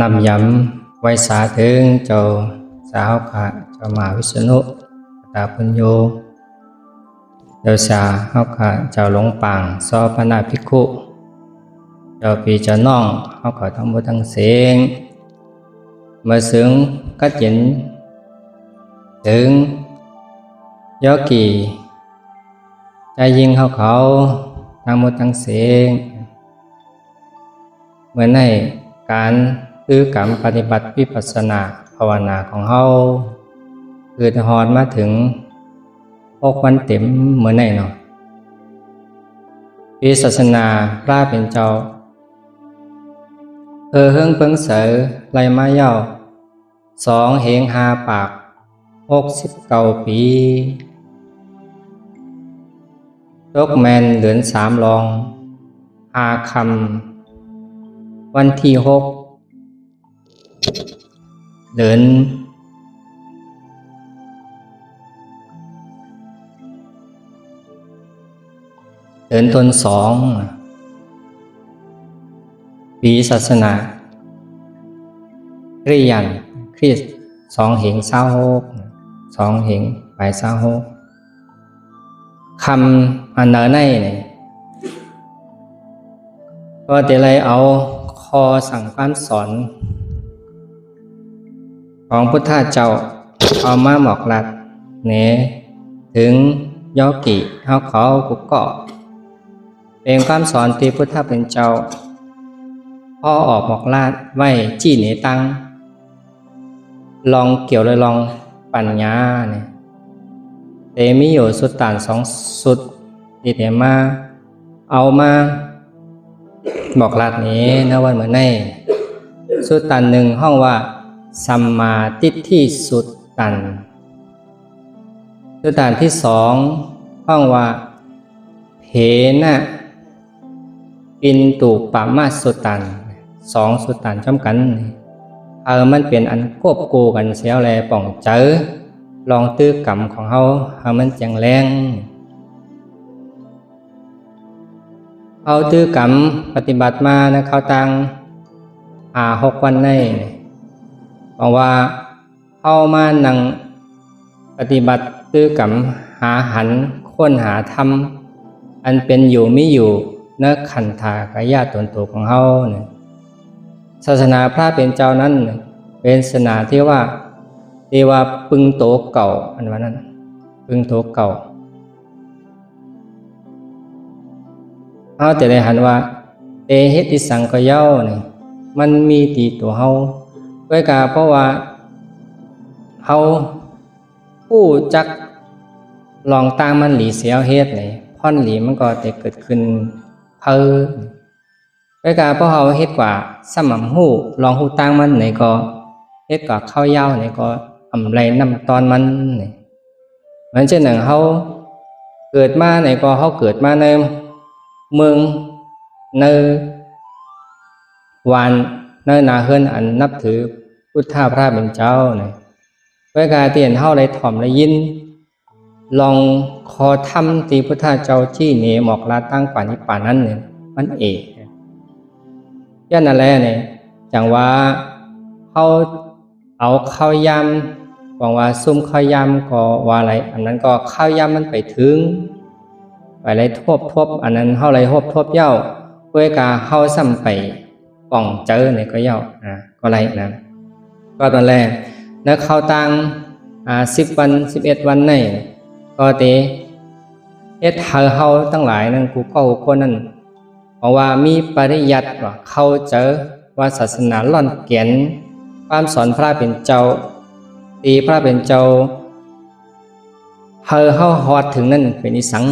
นำย้ำไว้สาถึงเจ้าสาวขะเจ้ามาวิษณุตาปุญโยเจ้าสาเฮาขะเจ้าหลงปางซอพนาภิกขุเจ้าปีเจ้าน้องเฮาขะทั้งหมดทั้งเสียงเมื่อซึ้งก็เห็นถึงยอกีใจยิงเขาทั้งหมดทั้งเสียงเหมือนในการกรรมปฏิบัติวิปัสสนาภาวนาของเฮาคือหอดมาถึง6 วันเต็มเหมือนในเนาะวิศาสนาพระเป็นเจ้าเฮิงเปิงเสอไลมาเย้า2 เหง5 ปาก69 ปีตกแมนเดือน3 รอง5 คำวันที่6 เดือนตุล2 ปีศาสนาคริยันคริส2 เหง26 2 เหงไป26คำอันเนอในเนี่ยก็จะเลยเอาคอสั่งความสอนของพุทธเจ้าเอามาหมอกลัดเนี่ยถึงยอกิเขากุกเกาะเป็นความสอนที่พุทธเป็นเจ้าพ่อออกหมอกลาดไว้จี้เหนตังลองเกี่ยวเลยลองปัญญาเนี่ยเตมีอยู่สุดต่าน2 สุดที่เตมาเอามาบอกลาดนี้นะวันเหมือนในสุดต่าน1ห้องว่าสัมมาทิฏฐิสุดตันสุดต่านที่2ห้องว่าเพนะปินตุปามาสุดตัน2 สุดตันจำกันมันเป็นอันควบคู่กันเสียวแลป่องเจอลองตื้อกรรมของเฮามันแจงแรงเอาตื้อกรรมปฏิบัติมานะเขาตัง6 วันในบอกว่าเข้ามานั่งปฏิบัติตื้อกรรมหาหันค้นหาธรรมอันเป็นอยู่มิอยู่เนื้อขันธากายตนตัวของเฮาเนี่ยศาสนาพระเป็นเจ้านั้นเป็นศาสนาที่ว่าปึงโตเก่าอันว่านั้นปึงโตเก่าเอาแต่ได้หันว่าเตหิติสังกเย้าเนี่ยมันมีตีตัวเฮาไว้กาเพราะว่าเฮาผู้จักลองตามมันหลีเสียวเฮ็ดเนี่ยพ่อนหลีมันก็จะเกิดขึ้นไว้กาเพราะเฮาเฮ็ดกว่าสม่ำหู้ลองหู้ตั้งมันไหนก็เฮ็ดกว่าเข้ายาวไหนก็อำไรนำตอนมันนี่เหมือนเช่นหนึ่งเฮาเกิดมาไหนก็เฮาเกิดมาในเมืองในวานในนาเฮือนอันนับถือพุทธพระเป็นเจ้านี่ไว้กาเตียนเฮาได้ถ่อมได้ยินลองขอทำตีพุทธเจ้าที่เหนหมอกลาตั้งป่านิพพานนั้นเนี่ยมันย่านนั่นแหละเนี่ยจังว่าเขาเอาข้าวยำบอกว่าซุ่มข้าวยำก็ว่าอะไรอันนั้นก็ข้าวยำมันไปถึงไปอะไรทบอันนั้นเขาอะไรทบเย้าเพื่อกาเขาซ้ำไปป่องเจอเนี่ยก็เย้าก็อะไรนะก็ตอนแรกแล้วเขาตั้ง10 วัน 11 วันในก็เตเฮาตั้งหลายนั่นกูก็คนนั้นเพราะว่ามีปริยัติว่าเขาเจอว่าศาสนาล่อนเกียนความสอนพระเป็นเจ้าตีพระเป็นเจ้าเฮาฮอดถึงนั่นเป็นนิสัง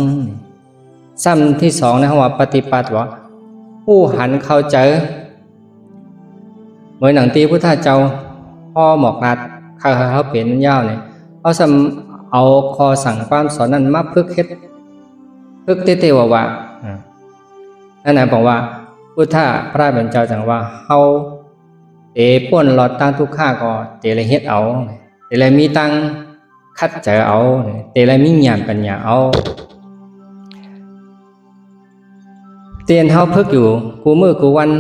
ซ้ำที่2นะว่าปฏิปัติว่าผู้หันเข้าเจอเหมือนหนังตีพุทธเจ้าพ่อหมอกนัดเขาเป็นยาวเนี่ยเขาซ้ำเอาคอสั่งความสอนนั้นมาพึกเตว่านั่นนะบอกว่าพุทธพระเป็นเจ้าจังว่าเฮาเตป่วนหลอดตั้งทุกข้าก็เตเลยเฮ็ดเอาเตเลยมีตั้งคัดเจอเอาเตเลยมีญาณปัญญาเอาเตียนเฮาพึกอยู่กูมือกูวัน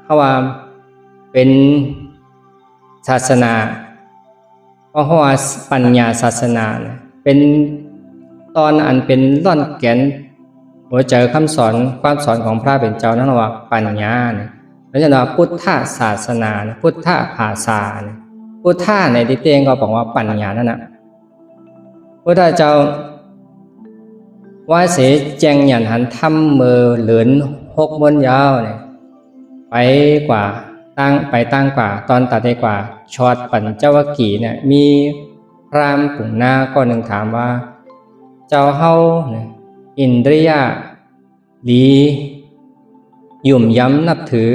เฮาว่า เป็นศาสนาเพราะว่าปัญญาศาสนาเนี่ยเป็นตอนอันเป็นร่อนแก่นหัวใจคำสอนความสอนของพระเป็นเจ้านั่นว่าปัญญาเนี่ยแล้วจะว่าพุทธศาสนาพุทธภาษาเนี่ยพุทธะในที่เตียงก็บอกว่าปัญญานั่นนะพุทธเจ้าว่าเสแจงหยันหันทำมือเหลือน6 ม้วนยาวเนี่ยไปกว่าตั้งกว่าตอนตัดได้กว่าชอดปัญจวัคคีย์เนี่ยมีพราหมณ์ปุ่งหน้าก็หนึ่งถามว่าเจ้าเฮาเนี่ยอินทรียะหลีหยุ่มย้ำนับถือ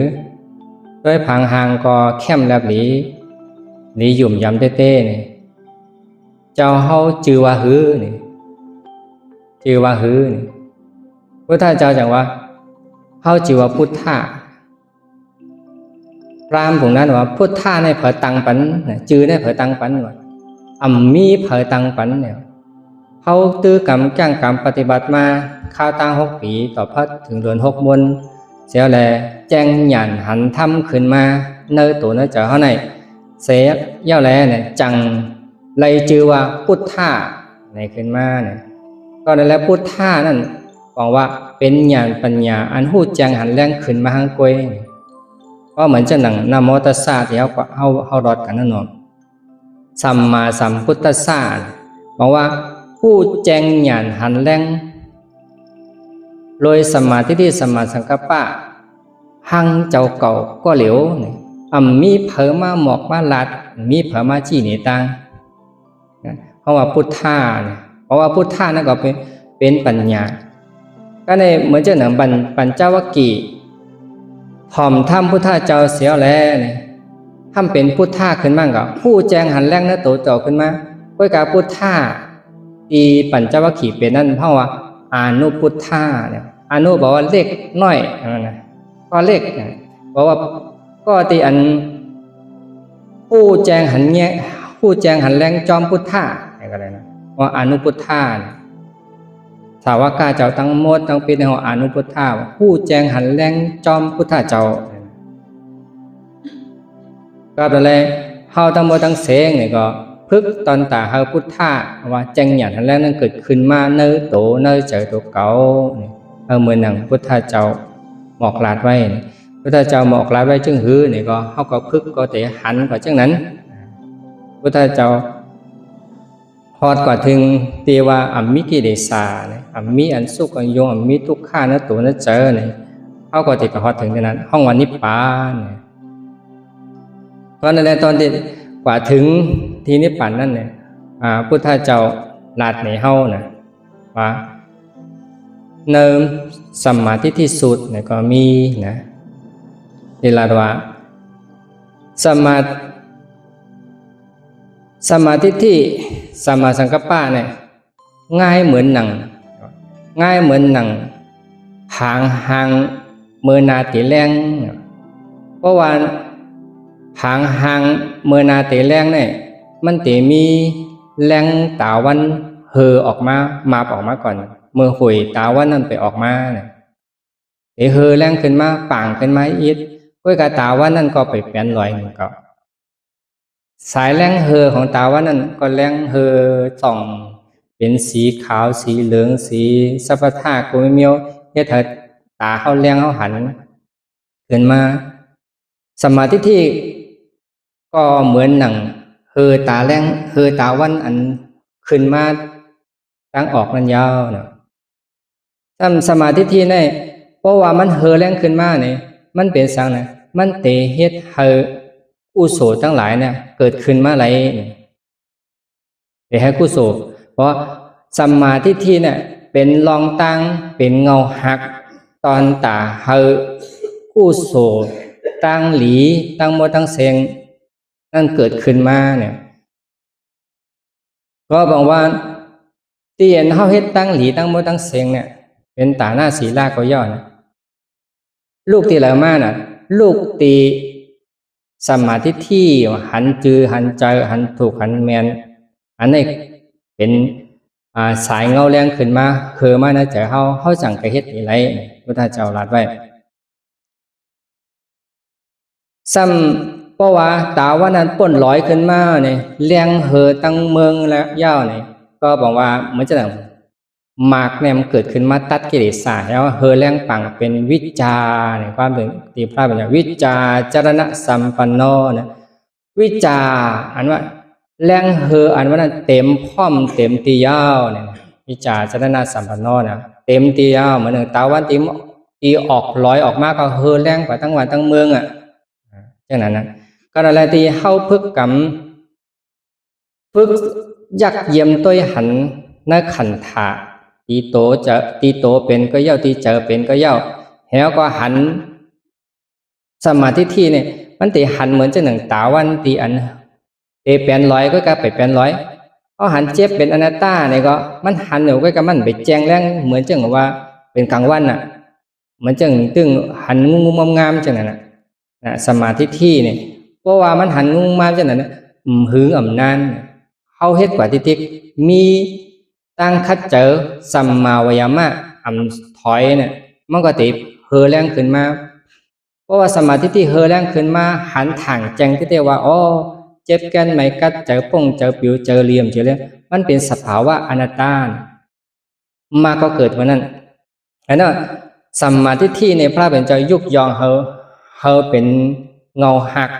ด้วยพังหางก็เข้มแลบหลีหยุ่มย้ำเต้ๆเนี่ยเจ้าเฮาจือว่าฮือเนี่ยจือว่าฮือเนี่ยพุทธเจ้าจังว่าเฮาจือว่าพุทธะพราหมณ์ปุ่งนั้นว่าพุทธะในเผอตังปันจือในเผอตังปันว่ามีเผอตังปันเนี่ยเขาตื้อกรรมจ้างกรรมปฏิบัติมาข้าวตั้ง6 ปีต่อพัดถึงเดือน6 ม้วนเสียแลแจ้งหยันหันทำขึ้นมาเนื้อตัวเนื้อเจ้าเขาในเสียเย่าแลเนี่ยจังเลยจือว่าพุทธะในขึ้นมาเนี่ยก็นั่นแหละพุทธะนั่นบอกว่าเป็นญาณปัญญาอันหู้แจ้งหันแรงขึ้นมาหังกวยก็เหมือนจะหนังนโมตัสสะที่เขารอดกันนั่นเองสัมมาสัมพุทธัสสะบอกว่าผู้แจ้งญาณหันแรงโดยสมาธิที่สมาสังกัปปะหังเจ้าเก่าก็เหลวมีเผอมาหมอกมาลัดมีเผอมาจี้หนีตังเพราะว่าพุทธะเนี่ยเพราะว่าพุทธะนั่นก็เป็นปัญญาก็ในเหมือนเจ้าหนังปัญจวัคคีย์ถ่อมทำพุทธะเจ้าเสียวแล้วเนี่ยทำเป็นพุทธะขึ้นมาก็ผู้แจ้งหันแรงนั่นโตเจ้าขึ้นมาด้วยการพุทธะที่ปัญจวัคคีย์เป็นนั่นเพราะว่าอานุพุทธะเนี่ยอานุบอกว่าเล็กน้อยนะก็เล็กบอกว่าก็ที่อันผู้แจ้งหันแง่ผู้แจ้งหันแรงจอมพุทธะอะไรนะว่าอานุพุทธะสาวกาเจ้าทั้งหมดทั้งปีในหัวอานุพุทธะผู้แจ้งหันแรงจอมพุทธะเจ้าก็อะไรเฮาทั้งหมดทั้งเสงเนี่ยก็พึกตอนตาเฮาพุทธะว่าแจ้งหยันหันแรงนั้นเกิดขึ้นมาเนื้อโตเนื้อเจอตัวเก่าเหมือนหนังพุทธะเจ้าหมอกลาดไว้พุทธเจ้าหมอกลาดไว้จึงหือเนี่ยก็เฮาก็พึกก็แต่หันก็จังนั้นพุทธเจ้าพอดกว่าถึงตีว่ามิกิเลสาเนี่ยมิอันสุขอันโยงมิทุกข้านะตัวนะเจอเนี่ยเขาก็ติดกับพอดถึงที่นั้นห้องวันนิพพานเนี่ยเพราะในตอนที่กว่าถึงที่นิพพานนั่นเนี่ยพุทธเจ้าลาดในเฮานะว่าเนิมสัมมาทิฏฐิสุดเนี่ยก็มีนะที่ลาดว่าสัมมาทิฏฐิสัมมาสังกัปปะเนี่ยง่ายเหมือนหนังหางเมื่อนาติแรงเพราะว่าหางเมื่อนาติแรงเนี่ยมันติมีแรงตาวันเฮอออกมาออกมาก่อนเมื่อหุยตาวันนั่นไปออกมาเนี่ยเฮอแรงขึ้นมาป่างขึ้นมาอีกก้อยกาตาวันนั่นก็ไปเปลี่ยนลอยหนึ่งก็สายแรงเฮอของตาวันนั้นก็แรงเฮอส่องเป็นสีขาวสีเหลืองสีสัพพะกุมิเมียวเฮ็ดให้ตาเขาแรงเขาหันขึ้นมาสมาธิที่ก็เหมือนหนังเฮอตาแรงเฮอตาวันอันขึ้นมาตั้งออกนั่นยาวเนาะสมาธิที่นี่เพราะว่ามันเฮอแรงขึ้นมาเนี่ยมันเป็นสังนะมันเตเฮ็ดเฮอกุศลทั้งหลายเนี่ยเกิดขึ้นมาอะไรไปให้กุศลเพราะสัมมาทิฏฐิเนี่ยเป็นรองตั้งเป็นเงาหักตอนตาเฮอกุศลตั้งหลีตั้งโมตั้งเซงนั่นเกิดขึ้นมาเนี่ยก็บอกว่าที่เห็นเฮาเฮ็ดตั้งหลีตั้งโมตั้งเซงเนี่ยเป็นตาหน้าศีลาก็ย่อนะลูกที่เหลือมาน่ะลูกตีสัมมาทิฏฐิหันจือหันใจหันถูกหันแมนอันนี้เป็นสายเงาแรงขึ้นมาคือมานะเจ้าเฮาจังกะเฮ็ดอีไรพุทธเจ้าลาดไว้ ราะว่าตาวันนั้นป่นลอยขึ้นมาเนี่ยเลี้ยงเหอตั้งเมืองแล้วยาวเนี่ยก็บอกว่าเหมือนจะหนังมากเนี่ยมันเกิดขึ้นมาตัดกิเลสแล้วเหอเลี้ยงปังเป็นวิจาเนี่ยความเป็นตีพระเป็นอย่างวิจาจรณะสัมปันโนนะวิจาอันว่าแรงเหออันว่านั้นเต็มพร้อมเต็มตียาวเนี่ยวิจาจรณะสัมปันโนนะเต็มตียาวเหมือนหนึ่งตาวันตีออกลอยออกมาก็เหอแรงกว่าทั้งวันทั้งเมืองอ่ะอย่างนั้นนะก็อะไรที่เข้าพึกกรรมพึกยักเยี่ยมตัวหันนักขันธาตีโตจะตีโตเป็นก็เย่าตีเจอเป็นก็เย่าแล้วก็หันสมาธิที่เนี่ยมันตีหันเหมือนจะหนึ่งตาวันตีอันเตเป็นร้อยก็กลายไปเป็นร้อยเอาหันเจ็บเป็นอนัตตาเนี่ยก็มันหันหนูก็กับมันไปแจงแรงเหมือนจังว่าเป็นกลางวันน่ะเหมือนจังตึงหันงุ้มงามจังนั้นนะสมาธิที่เนี่ยเพราะว่ามันหันงุ้มงามจังนั้นหื้ออ่ำนานเข้าเฮ็ดกว่าที่มีตั้งคัดเจอสัมมาวยามะอ่ำถอยเนี่ยมันก็ติเฮอแรงขึ้นมาเพราะว่าสมาธิที่เฮอแรงขึ้นมาหันถ่างแจงที่เรียกว่าอ๋อเจ็บกันไหมกัดเจอป่งเจอปิวเจอเหลี่ยมเจอเลยมันเป็นสภาวะอนัตตามาก็เกิดวันนั้นอันนั้นสัมมาทิฏฐิในพระเป็นเจ้ายุกยองเฮอเป็นเงาหัก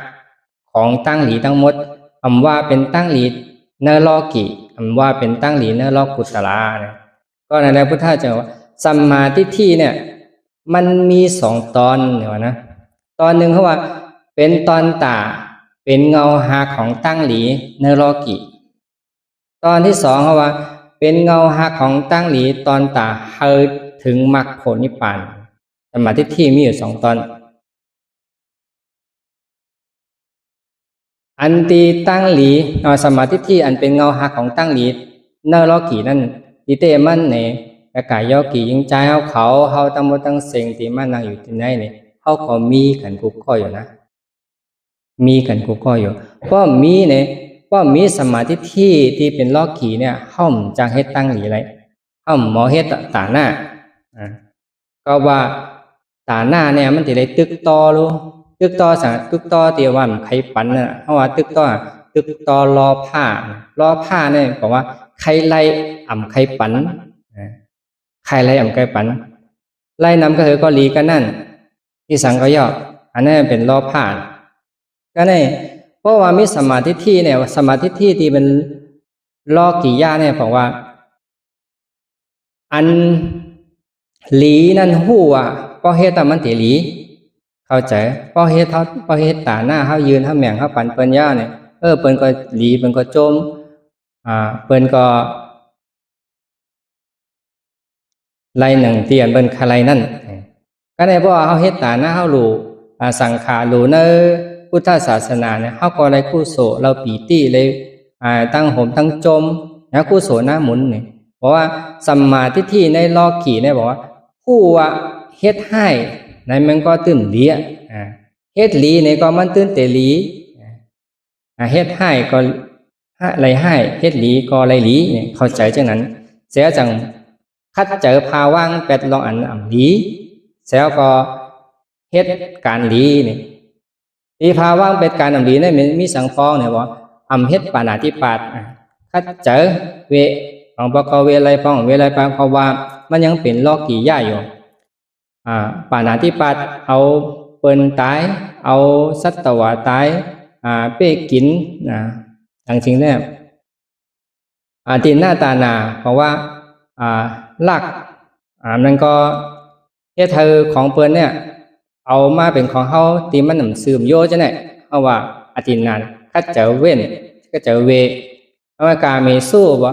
ของตั้งหลีทั้งหมดคำว่าเป็นตั้งหลีเนรอกิคำว่าเป็นตั้งหลีเนรอกุตลาเนี่ยก็ในพุทธะเจ้าว่าสัมมาทิฏฐิเนี่ยมันมีสองตอนเนี่ยนะตอนหนึ่งเขาว่าเป็นตอนตาเป็นเงาหักของตั้งหลีเนรอกิตอนที่สองเขาว่าเป็นเงาหักของตั้งหลีตอนตาเฮอถึงมรรคผลนิพพานสมาธิที่มีอยู่สองตอนอันตีตั้งหลีสมาธิที่อันเป็นเงาหักของตั้งหลีเนรกีนั่นตีเตมันเนี่ยกายยอกียิงใจเขาตั้งหมดตั้งเสียงตีมันนั่งอยู่ที่ไหนเนี่ยเขาก็มีกันกุกข้ออยู่นะมีกันกุกข้ออยู่เพราะมีเนี่ยเพราะมีสมาธิที่เป็นลอกีเนี่ยห้อมจะให้ตั้งหลีอะไรห้อมหมอเฮ็ดตาหน้าก็ว่าตาหน้าเนี่ยมันจะได้ตึกต่อรู้ตึกต่อสั่งตึกต่อเตียวันใครปันน่ะเพราะว่าตึกต่อรอผ้เนี่ยบอกว่าใครไล่อ่ำใครปันใครไล่อ่ำใครปันไล่นำก็คือก็ลีกันนั่นที่สังก็ย่ออันนั้นเป็นรอผ้าก็เนี่ยเพราะว่ามีสมาธิที่เนี่ยสมาธิที่เป็นรอกี่ย่าเนี่ยบอกว่าอันหลีนั่นหู้อ่ะก็เฮ็ดแต่มันติหลีเข้าใจพอเฮ็ดตาหน้าเฮายืนเฮาแหม่งเฮาปันเปิ้นย่าเนี่ยเปิ้นก็หลีเปิ้นก็จมเปิ้นก็ไล่หนึ่งเตียนเปิ้นคาไลนั่นก็ได้เพราะว่าเฮาเฮ็ดตาหน้าเฮารู้สังขารรู้ในพุทธศาสนาเนี่ยเฮาก็ได้กุศลเราปีติเลยตั้งโหมตั้งจมนะกุศลหน้าหมุนนี่เพราะว่าสัมมาทิฏฐิในลอกีเนี่ยบอกว่าผู้ว่าเฮ็ดให้ในมันก็ตื่นเลี้ยเฮ็ดหลีในก็มันตื่นเตหลีเฮ็ดให้ก็อะไรให้เฮ็ดหลีก็อะไรหลีเนี่ยเข้าใจจังนั้นเสียจังคัดเจอภาว่างเป็ดลองอันอ่ำหลีเสียก็เฮ็ดการหลีนี่อีภาว่างเป็ดการอ่ำหลีเนี่ยมีสังฟองเนี่ยว่าอ่ำเฮ็ดปานาธิปัตคัดเจอเวของปกเวไลปองเวไลปางเขาว่ามันยังเป็นลอกีย่าอยู่ปานาธิปัตเอาเปิ้นตายเอาสัตวะตายเป้กินอย่างจริงเนี่ยตีนหน้าตานาเพราะว่าลักมันก็เฮ็ดเธอของเปิ้นเนี่ยเอามาเป็นของเฮาตีมันหนำซึมโยจะไหนเอาว่าอตินานคัดเจอเว้นก็เจอเวเอากาเมสู้บ่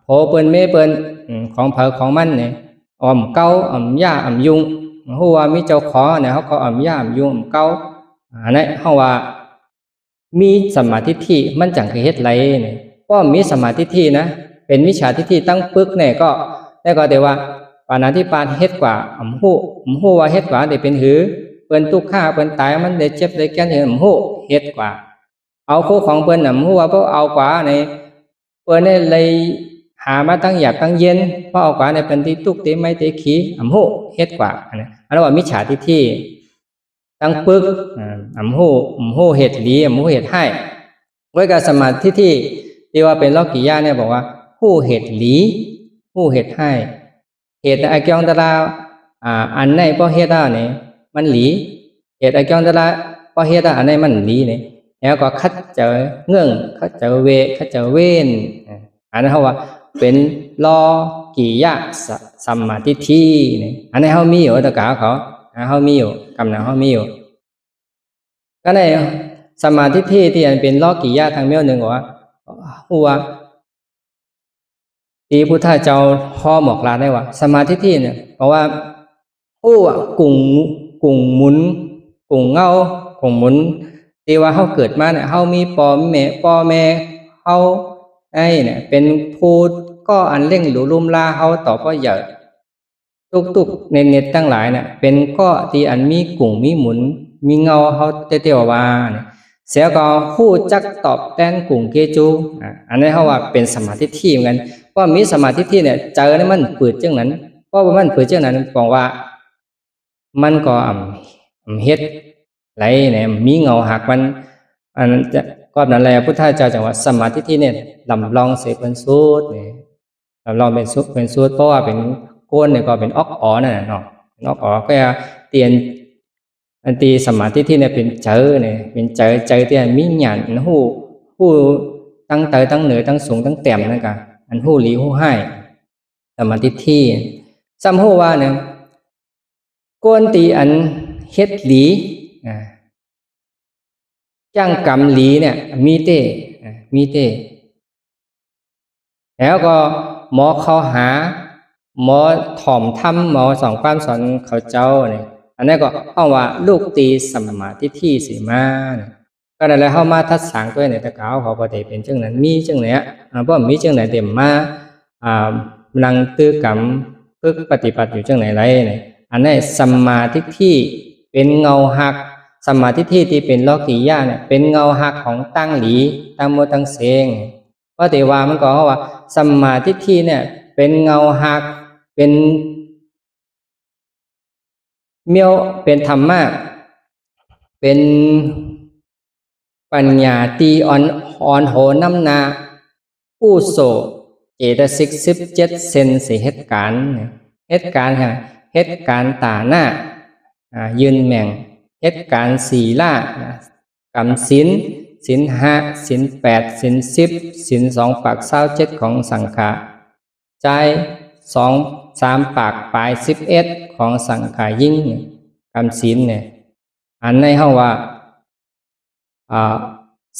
โผเปิ้นเมเปิ้นของเผอของมันเนี่ยอ่อมเก้าอ่อมย่าอ่อมยุงหัวมีเจ้าขอเนี่ยเขาก็อ่อมย่าอ่อมยุงอ่อมเก้าอันนี้เขาว่ามีสมาธิที่มันจังคือเฮ็ดไรเนี่ยก็มีสมาธิที่นะเป็นวิชาทิฏฐิตั้งปึกเนี่ยก็ได้ก็แต่ว่าปานาธิปาตเฮ็ดกว่าอ่ำหู้ว่าเฮ็ดกว่าได้เป็นหือเปิ้นทุกข้าเปิ้นตายมันได้เจ็บได้แก่นเห็นอ่ำหู้เฮ็ดกว่าเอาคู่ของเปิ้นอ่ำหู้ว่าเพราะเอากว่าในเปิ้นได้เลยหามาตั้งหยาบตั้งเย็นเพราะเอากว่าในเป็นที่ตุกเตไม่เตขีอ่ำหู้เฮ็ดกว่าอันนั้นว่ามิจฉาทิฏฐิ ตั้งปึกหูเหตุหลีหูเหตุให้ไว้กับสมาธิที่ว่าเป็นโลกิยะเนี่ยบอกว่าหูเหตุหลีหูเหตุให้เหตุไอเกียงตระอันไหนพอเหตุเนี่ยมันหลีเหตุไอเกียงตระพอเหตุอันไหนมันหลีเนี่ยแล้วก็คัดเจอเงื่องคัดเจอเวคัดเจอเว้นอันนั้นเขาว่าเป็นโลกิยะสัมมาทิฏฐิเนี่ยอันนี้เขามีอยู่ตะกาเขามีอยู่กำลังเขามีอยู่ก็ในสมาธิที่อันเป็นโลกิยะทางเมี่ยวหนึ่งว่าหัวที่พุทธเจ้าข้อหมอกลาได้ว่าสมาธิเนี่ยเพราะว่าหัวกุ่งหมุนกุ่งเงากุ่งหมุนที่ว่าเขาเกิดมาเนี่ยเขามีพ่อแม่เขาไอ้เนี่ยเป็นผู้ก็อันเร่งหลุลุ่มลาเขาต่อพ่อใหญ่ตุกเน็ตตั้งหลายเนี่ยเป็นก็ที่อันมีกุ่งมีหมุนมีเงาเขาเตี้ยวว่าเนี่ยเสียก็คู่จักตอบแทนกุ่งเกจูอันนี้เขาว่าเป็นสมาธิที่เหมือนกันว่ามีสมาธิที่เนี่ยเจอเนี่ยมันเปิดจังนั้นเพราะว่ามันเปิดจังนั้นบอกว่ามันก็เฮ็ดไรเนี่ยมีเงาหักมันอันจะก็นั่นแหละพุทธเจ้าจังว่าสมาธิที่เนี่ยลำลองเสเป็นสูตรเนี่ยลำลองเป็นสูตรเพราะว่าเป็นโกนเนี่ยก็เป็นออกอ๋อนั่นแหละเนาะออกอ๋อก็เตียนอันตีสมาธิที่เนี่ยเป็นเจอเนี่ยเป็นเจอที่มีหยาดหูตั้งเตยตั้งเหนือตั้งสูงตั้งแต้มนั่นกันอันหูหลีหูให้สมาธิที่ซ้ำหูว่าเนี่ยโกนตีอันเฮ็ดหลีจ้างกรรมหลีเนี่ยมีเต้แล้วก็หมอเขาหาหมอถ่อมทำหมอสองความสอนเขาเจ้าเนี่ยอันนี้ก็เอาว่าลูกตีสมาธิที่สีมาเนี่ยก็ได้แล้วเข้ามาทัดสางตัวในตะเกาเขาปฏิเป็นจังนั้นมีจังไหนเพราะมีจังไหนเต็มมานังตื้อกรรมพึกปฏิบัติอยู่จังไหนไรเนี่ยอันนี้สมาธิที่เป็นเงาหักสมาธิที่เป็นโลกิยะเนี่ยเป็นเงาหักของตั้งหลีตั้งโมตั้งเสงเพราะแต่ว่ามันก็ว่าสมาธิที่เนี่ยเป็นเงาหักเป็นเมียวเป็นธรรมะเป็นปัญญาตีอ่อนโหน้ำนาผู้โสเจตสิก17 เซนสิเหตุการณ์ตาหน้ายืนแม่งเหตุการณ์ศีลกรรมศีล5 ศีล8 ศีล10 ศีล2 ปาก27ของสังฆะใจ2-3 ปากปลาย11ของสังฆะยิ่งกรรมศีลเนี่ยอันในเฮาว่า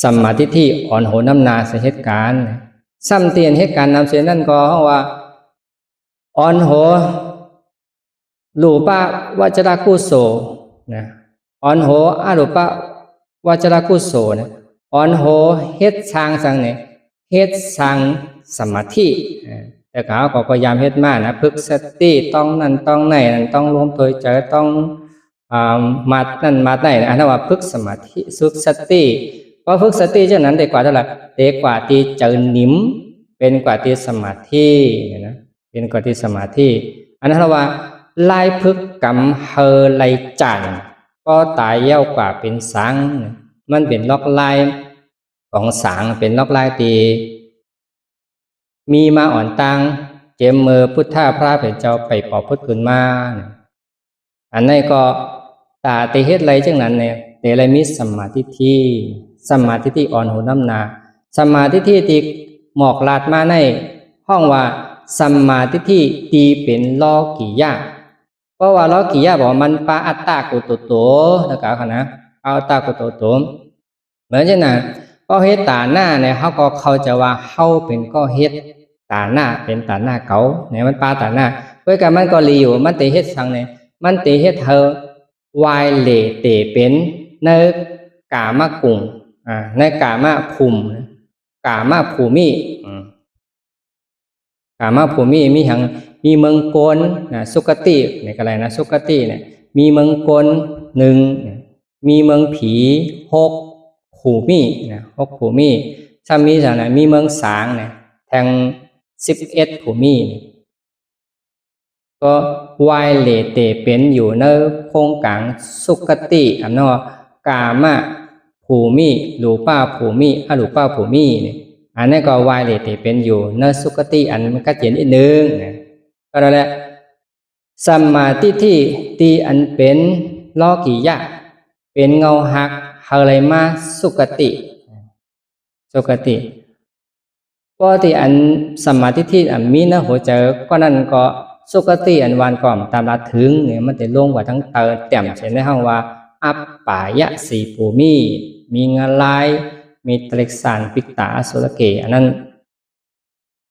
สมาธิที่อ่อนโหน้ำนาเสียเหตุการณ์ซ้ำเตียนเหตุการณ์นำเสียนั่นก็เฮาว่าอ่อนโหรูปะวจรกุโสนะอ่อนโหอรูปะวจรกุโสนะอ่อนโหเฮ็ดสร้างสังเนี่ยเฮ็ดสร้างสมาธิแต่เขาก็พยายามเฮ็ดมานะพึกสติต้องนั่นต้องไหนนั่นต้องรวมตัวใจต้องมานั่นมาไหนอันนั้นว่าพึกสมาธิสุขสติเพราะพึกสติเช่นนั้นเด็กกว่าเท่าไหร่เด็กกว่าที่เจอนิ่มเป็นกว่าที่สมาธินะเป็นกว่าที่สมาธิอันนั้นว่าลายพึกกรรมเฮลายจันก็ตายเย้ากว่าเป็นสังมันเป็นล็อกลายของสังเป็นล็อกลายตีมีมาอ่อนตังเจมมือพุทธะพระเป็นเจ้าไปปอบพุทธคุณมาอันนี้ก็ตาตีเฮ็ดไรจังนั้นเนี่ยเดี๋ยวไรมีสมาธิที่อ่อนหูน้ำนาสมาธิที่หมอกลาดมาในห้องว่าสมาธิที่ตีเป็นโลกิยะเพราะว่าโลกิยะบอกมันปาอัตตากุโตโตนะครับนะเอาอัตตากุโตโตเหมือนเช่นนั้นก็เฮ็ดตาหน้าเนี่ยเขาก็เขาจะว่าเขาเป็นก็เฮ็ดตาหน้าเป็นตาหน้าเก่าเนี่ยมันปาตาหน้าเพื่อการมันก็รีอยู่มันตีเฮ็ดสังเนี่ยมันตีเฮ็ดเธอวายเหล่เตเป็นเนกามะกุ่งในกามะภูมิกามะภูมิกามะภูมิมีอย่างมีเมืองโกนสุกติเนี่ยอะไรนะสุกติเนี่ยมีเมืองโกน1มีเมืองผี6ภูมินะ6ภูมิถ้ามีอย่างไหนมีเมืองสางเนี่ยแทง11ภูมิ ก็วายเหลเตเป็นอยู่ในโครงกลางสุคติอันนั้นกามะภูมิหรูป้าภูมิอรูป้าภูมิเนี่ยอันนี้ก็วายเหลเตเป็นอยู่ในสุคติอันมันก็เจียนอีกนึงนะก็นั่นแหละสัมมาทิฏฐิที่อันเป็นโลกิยะเป็นเงาหักอะไรมาสุคติสุคติปกติอันสัมมาทิฏฐิอันมีนะหัวใจก็นั่นก็สุคติอันวานก่อมตามรัดถึงเนี่ยมันจะลงกว่าทั้งเตอเต็มเช่นในห้องว่าอัปปายะสีภูมิมีเงาลายมีตริกสารปิกตาสุรเกอันนั้น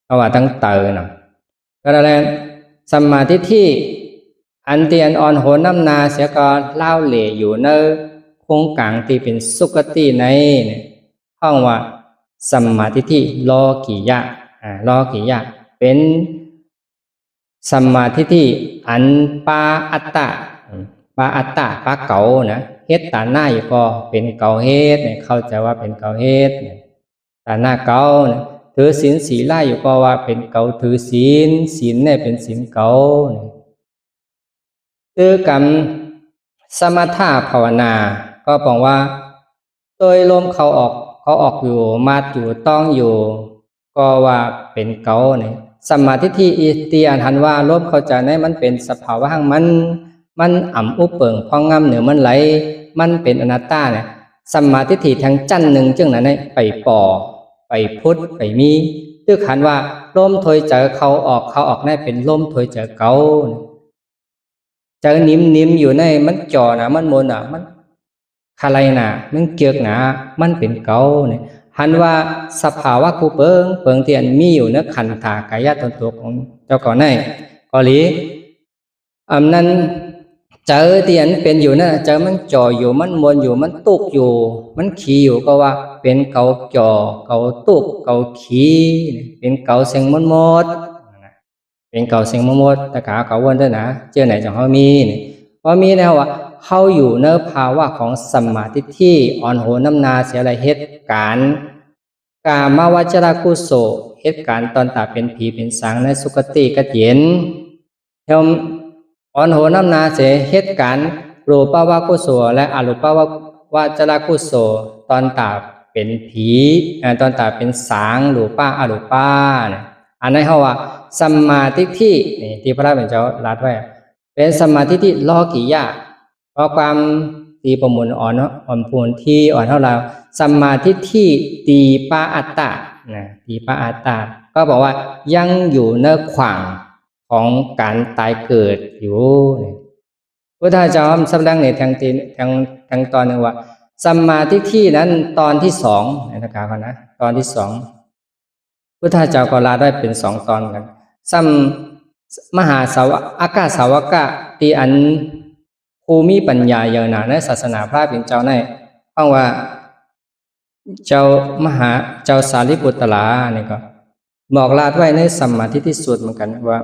เอาว่าทั้งเตอเนาะก็นั่นแหละสัมมาทิฏฐิอันเตียนอ่อนโหน้ำนาเสียก็เล่าเหล่อยู่ในโครงกลางที่เป็นสุคติในห้องว่าสัมมาทิฏฐิโลกิยะโลกิยะเป็นสัมมาทิฏฐิอันปาอัตตะปาอัตตะปาเก๋านะเฮ็ดตาหน้าอยู่ก็เป็นเก๋าเฮ็ดเนี่ยเข้าใจว่าเป็นเก๋าเฮ็ดตาหน้าเก๋าเนี่ยถือศีลสีไล่อยู่ก็ว่าเป็นเก๋าถือศีลศีลเนี่ยเป็นศีลเก๋าคือกรรมสมถะภาวนาก็บอกว่าโดยลมเขาออกอยู่มาอยู่ต้องอยู่ก็ว่าเป็นเก๋าเนี่ยสมาธิที่อีตีอันหันว่าลมเข้าใจในมันเป็นสภาวะมันอ่ำอุเปิงพองงำเหนือมันไหลมันเป็นอนัตตาเนี่ยสมาธิที่ทางจันหนึ่งจึงนั้นไปป่อไปพุทธไปมีตึกหันว่าลมถอยเจอเขาออกได้เป็นลมถอยเจอเก๋าเจอนิ่มอยู่ในมันจ่อนะมันมนมันอะไรนะมันเกียกนะมันเป็นเก๋าเนี่ยหันว่าสภาวะกูเปิงที่อันมีอยู่ในขันธากายตนตัวของเจ้าก่อนในกอลีอันนั้นเจอที่อันเป็นอยู่นะเจอมันจ่ออยู่มันมวนอยู่มันตุกอยู่มันขี่อยู่ก็ว่าเป็นเก๋าจ่อเก๋าตุกเก๋าขี่เป็นเก๋าเสียงมดเป็นเก๋าเสียงมดแต่ขาเก๋าวนด้วยนะเจอไหนจังเขามีเพราะมีแนวว่าเข้าอยู่ในภาวะของสัมมาทิฏฐิอ่อนโหน้ำนาเสียอะไรเหตุการณ์กามาวจรกุโสเหตุการณ์ตอนตาเป็นผีเป็นสางในสุคติกเย็นเทมอ่อนโหน้ำนาเสียเหตุการณ์รูปวกุโสและอรูปวจรกุโสตอนตาเป็นผีตอนตาเป็นสางรูปอรูปอันนั้นเขาว่าสัมมาทิฏฐินี่ที่พระเป็นเจ้ารัดไว้เป็นสัมมาทิฏฐิโลกิยะเพราะความตีประมุนอ่อนพูนที่อ่อนเท่าเราสัมมาทิฏฐิตีปาอัตตะนะตีปาอัตตะก็บอกว่ายังอยู่ในขวางของการตายเกิดอยู่พุทธเจ้าสำแดงในทางตอนหนึ่งว่าสัมมาทิฏฐินั้นตอนที่สองนะครับนะตอนที่สองพุทธเจ้าก็ลาได้เป็นสองตอนกันสัมมหาสาวอากาสาวกะที่อันภูมิปัญญาเยอะหนาในศาสนาพระเป็นเจ้าในเพราะว่าเจ้าสารีบุตรลาเนี่ยก็บอกลาดไว้ในสัมมาทิฏฐิสูตรเหมือนกันว่า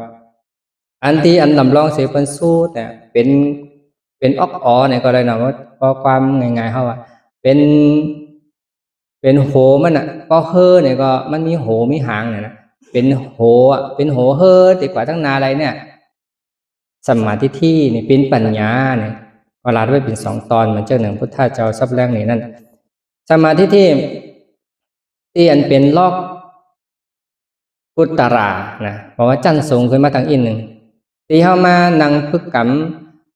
อันที่อันลำลองเสียเป็นสู้แต่เป็นออกอ๋อเนี่ยก็เลยนะว่าพอความง่ายๆเขาว่าเป็นโหมันอ่ะก็เฮอเนี่ยก็มันมีโหมีหางเนี่ยนะเป็นโหอ่ะเป็นโหเฮอดีกว่าทั้งนาอะไรเนี่ยสัมมาทิฏฐินี่เป็นปัญญาเนี่ยก็ลาดไว้เป็นสองตอนเหมือนเจ้าหนึ่งพุทธเจ้าซับแรงนี่นั่นสัมมาทิฏฐิที่อันเป็นลอกกุตรานะเพราะว่าจันสูงขึ้นมาทางอินหนึ่งที่เข้ามานั่งพึกกรรม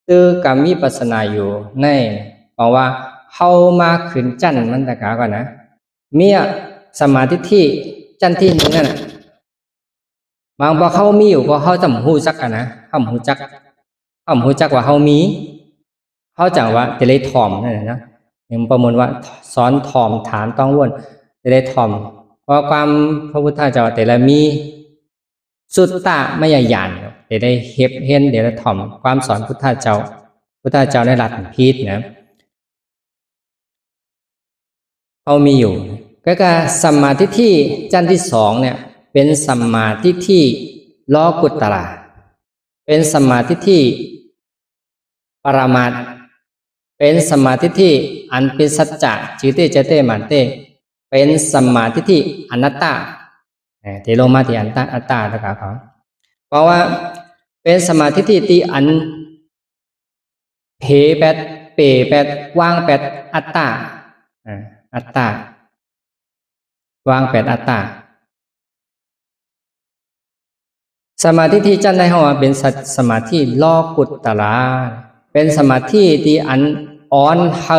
ตื้อกรรมวิปัสสนาอยู่ในเพราะว่าเข้ามาขึ้นจันมันตะกาก่อนนะเมียสมาธิที่จันที่หนึ่งนั่นบางพอเขามีอยู่ก็เขาจำหูจักกันนะเขาหูจักว่าเขามีเขาจังว่าจะเลยถ่อมนั่นนะยังประมวลว่าสอนถ่อมฐานต้องวนจะได้ถ่อมเพราะความพระพุทธเจ้าแต่ละมีสุตตะไม่ยานจะได้เห็นเดี๋ยวถ่อมความสอนพุทธเจ้าในหลักพีชนะเขามีอยู่ก็คือสัมมาทิฏฐิจันที่สองเนี่ยเป็นสัมมาทิฏฐิโลกุตระเป็นสัมมาทิฏฐิปรมัตถ์เป็นสัมมาทิฏฐิอันเป็นสัจจะจิเตเจเตมันเตเป็นสัมมาทิฏฐิอนัตตาเทโลมาที่อัตตาตะกาเขาเพราะว่าเ เป็นสมาธิที่อันเพแปดเปแปดวางแปดอัตตาอัตตาวางแปดอัตตาสมาธิที่จันได้เฮาว่าเป็นสมาธิโลกุตตระเป็นสมาธิที่อันอ่อนเฮา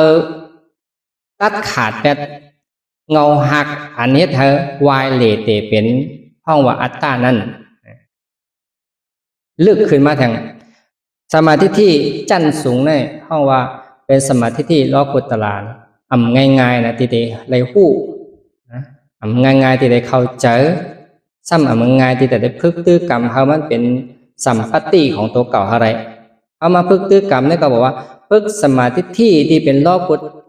ตัดขาดแบบเงาหักอันนี้เธอวายเหลเตเป็นห้องว่าอัตตานั้นลึกขึ้นมาทางสมาธิที่จันสูงในห้องว่าเป็นสมาธิที่โลกุตตระอ่ำง่ายๆนะที่ได้เลยหู้อ่ำง่ายๆที่ได้เข้าใจซ้ำอ่ำง่ายที่ได้พึกตื้อกรรมเขามันเป็นสัมปติของตัวเก่าอะไรเอามาพึกตื้อกรรมนี่ก็บอกว่าพึกสมาธิที่เป็นโ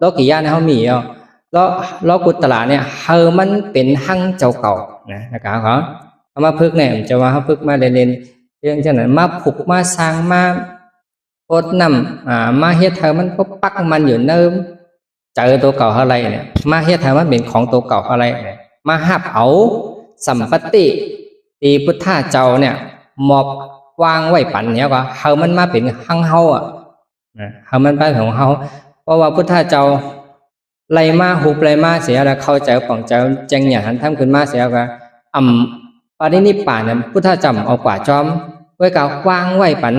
ลกิยะเนี่ยเขามีโลกุตตระเนี่ยเฮามันเป็นหั่งเจ้าเก่านะครับเขาเอามาพึกเนี่ยจะว่าเขาพึกมาเรียนเรื่องจังนั้นมาผูกมาสร้างมาโคตรนำมาเฮ็ดเธอมันก็ปักมันอยู่เนิ่มเจอตัวเก่าอะไรเนี่ยมาเฮ็ดเธอมันเป็นของตัวเก่าอะไรเนี่ยมาหับเอาสัมปติตีพุทธาเจ้าเนี่ยมอบวางไว้ปันเนี่ยก็เฮามันมาเป็นหั่งเฮาเฮามันเป็นของเฮาเพราะว่าพุทธาเจ้าไล่มาหุบไล่มาเสียแล้วเข้าใจป่องใจแจงอย่างหันทำขึ้นมาเสียก็ปารินิพพานเนี่ยพุทธจำเอากว่าจอมไว้กาวางไว้ปัน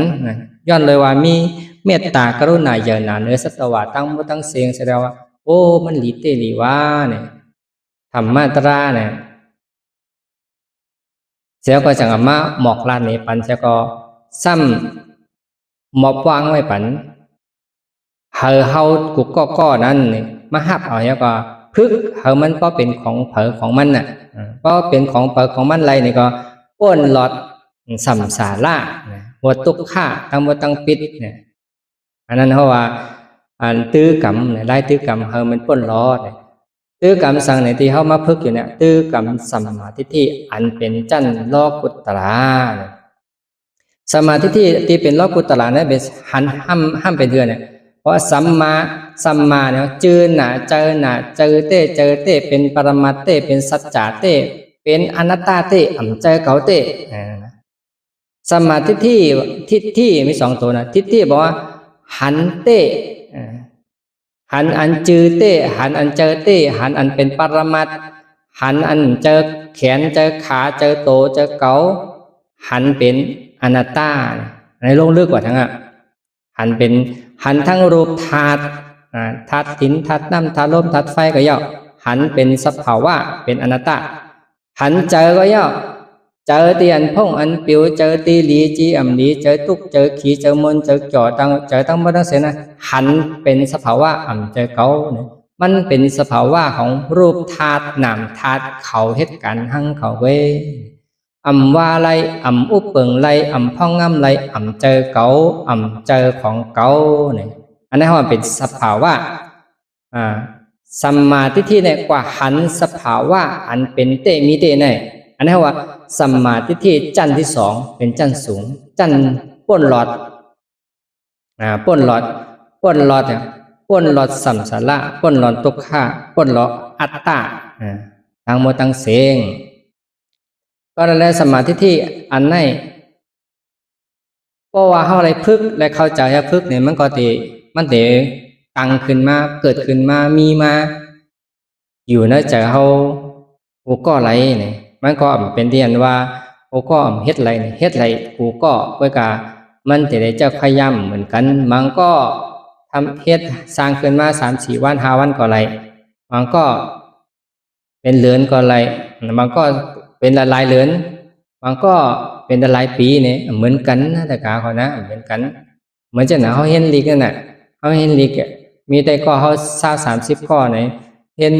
ย้อนเลยว่ามีเมตตากรุณาเยอะหนาเนื้อสัตวะตั้งมุตั้งเสียงแสดงว่าโอ้มันหลีเตหลีว่าเนี่ยธรรมมาตราเนี่ยเสียก็จังมาหมอกลานในปันเสียก็ซ้ำหมอบวางไว้ปันเฮากุกก็นั้นเนี่ยมาหับเอาเนี่ยก็พึกเฮามันก็เป็นของเผอของมันน่ะก็เป็นของเผอของมันไรนี่ก็ป้นหลอดสัมสาระหัวตุกข่าตั้งหัวตั้งปิดเนี่ยอันนั้นเขาว่าตื้อกรรมไล่ตื้อกรรมเฮามันป้นหลอดตื้อกรรมสั่งในที่เขามาพึกอยู่เนี่ยตื้อกรรมสัมมาทิฏฐิอันเป็นจันโลกุตตระสมาธิที่เป็นโลกุตตระเนี่ยเป็นห้ามเป็นเดือนเนี่ยเพราะสัมมาเนี่ยจือหนาเจอหนาเจอเต้เป็นปรมัตเต้เป็นสัจจะเต้เป็นอนัตตาเต้เจอเก่าเต้สมาธิที่มีสองตัวนะทิฏฐิบอกว่าหันเต้หันอันจือเต้หันอันเจอเต้หันอันเป็นปรมัตหันอันเจอแขนเจอขาเจอโตเจอเก่าหันเป็นอนัตตาในลงลึกกว่าทั้งหันทั้งรูปธาตุธาตุหินธาตุน้ำธาตุลมธาตุไฟก็ย่อหันเป็นสภาวะเป็นอนัตตาหันเจอก็ย่อเจอตีอันพงอันปิวเจอตีหลีจีอ่ำหลีเจอตุกเจอขีเจอมนเจอจ่อตั้งเจอตั้งบ่ตั้งเสนะหันเป็นสภาวะเจอเก่าเนี่ยมันเป็นสภาวะของรูปธาตุนามธาตุเขาเฮ็ดกันหั่งเขาเวว่าไรอุปเปิงไรพ่องงำไรเจอเก่าเจอของเก่าเนี่ยอันนั้นว่าเป็นสภาวะสัมมาทิฏฐิเนี่ยกว่าหันสภาวะอันเป็นเตมีเตเนี่ยอันนั้นว่าสัมมาทิฏฐิจันที่สองเป็นจันสูงจันป้นหลอดป้นหลอดเนี่ยป้นหลอดสัมสาระป้นหลอดตุกขะป้นหลอดอัตตาตั้งโมตั้งเสงก็แล้วสมาธิที่อันไหนเพราะว่าเขาอะไรพึกและเข้าใจพึกเนี่ยมันก็มันตั้งขึ้นมาเกิดขึ้นมามีมาอยู่ในใจเขากูก็ไรเนี่ยมันก็เป็นที่อันว่ากูก็เฮ็ดไรเฮ็ดไรกูก็ไว้กามันแต่ได้เจ้าพยายามเหมือนกันมันก็ทำเฮ็ดสร้างขึ้นมา3-4 วัน5 วันก็ไรมันก็เป็นเหลือนก็ไรมันก็เป็นหลายเหลือนมันก็เป็นหลายปีเนี่ยเหมือนกันนะแต่กาเขานะเหมือนกันเหมือนจะหนาเขาเห็นลีกนั่นแหละเขาเห็นลีกมีแต่ก็เขา30 ข้อไหนเห็น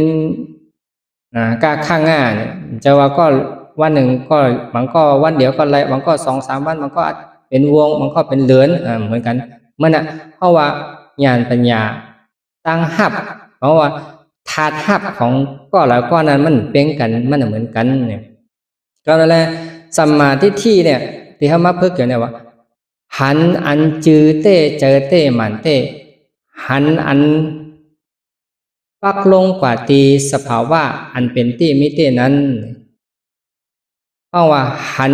กาข้างง่าเนี่ยจะว่าก็วันหนึ่งก็มันก็วันเดียวก็ไรมันก็2-3 วันมันก็เป็นวงมันก็เป็นเหลือนเหมือนกันเมื่อน่ะเพราะว่าญาณปัญญาตั้งหับเพราะว่าธาตุหับของก็แล้วก็นั้นมันเป็นกันมันเหมือนกันเนี่ยก็แล้วสัมมาทิฏฐิเนี่ยที่เขามาพึกอยู่เนี่ยว่าหันอันจือเต้เจอเต้หมันเต้หันอันปักลงกว่าตีสภาวะอันเป็นที่มิเต้นั้นเพราะว่าหัน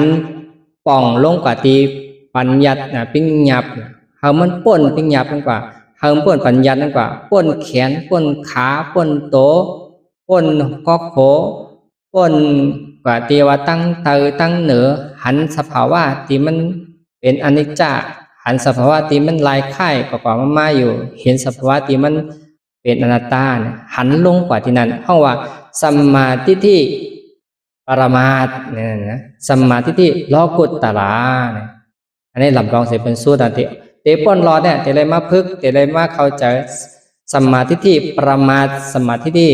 ป่องลงกว่าตี ปัญญัติปิ้งหยับเฮามันป่นปิ้งหยับนั่นกว่าเฮาป่นปัญญัตินั่นกว่าป่นแขนป่นขาป่นโตป่นกอกโขป่นกว่าเตีว่าตั้งเตอตั้งเหนือหันสภาวะที่มันเป็นอนิจจาหันสภาวะที่มันลายค่ายกว่ามาอยู่เห็นสภาวะที่มันเป็นอนัตตาหันลงกว่าที่นั้นเพราะว่าสัมมาทิฏฐิปรมาทเนี่ยนะสัมมาทิฏฐิโลกุตตระเนี่ยอันนี้ลำลองเสียเป็นสู้ตันติเตป้นรอเนี่ยเตเลยมาพึกเตเลยมาเข้าใจสัมมาทิฏฐิปรมาทสัมมาทิฏฐิ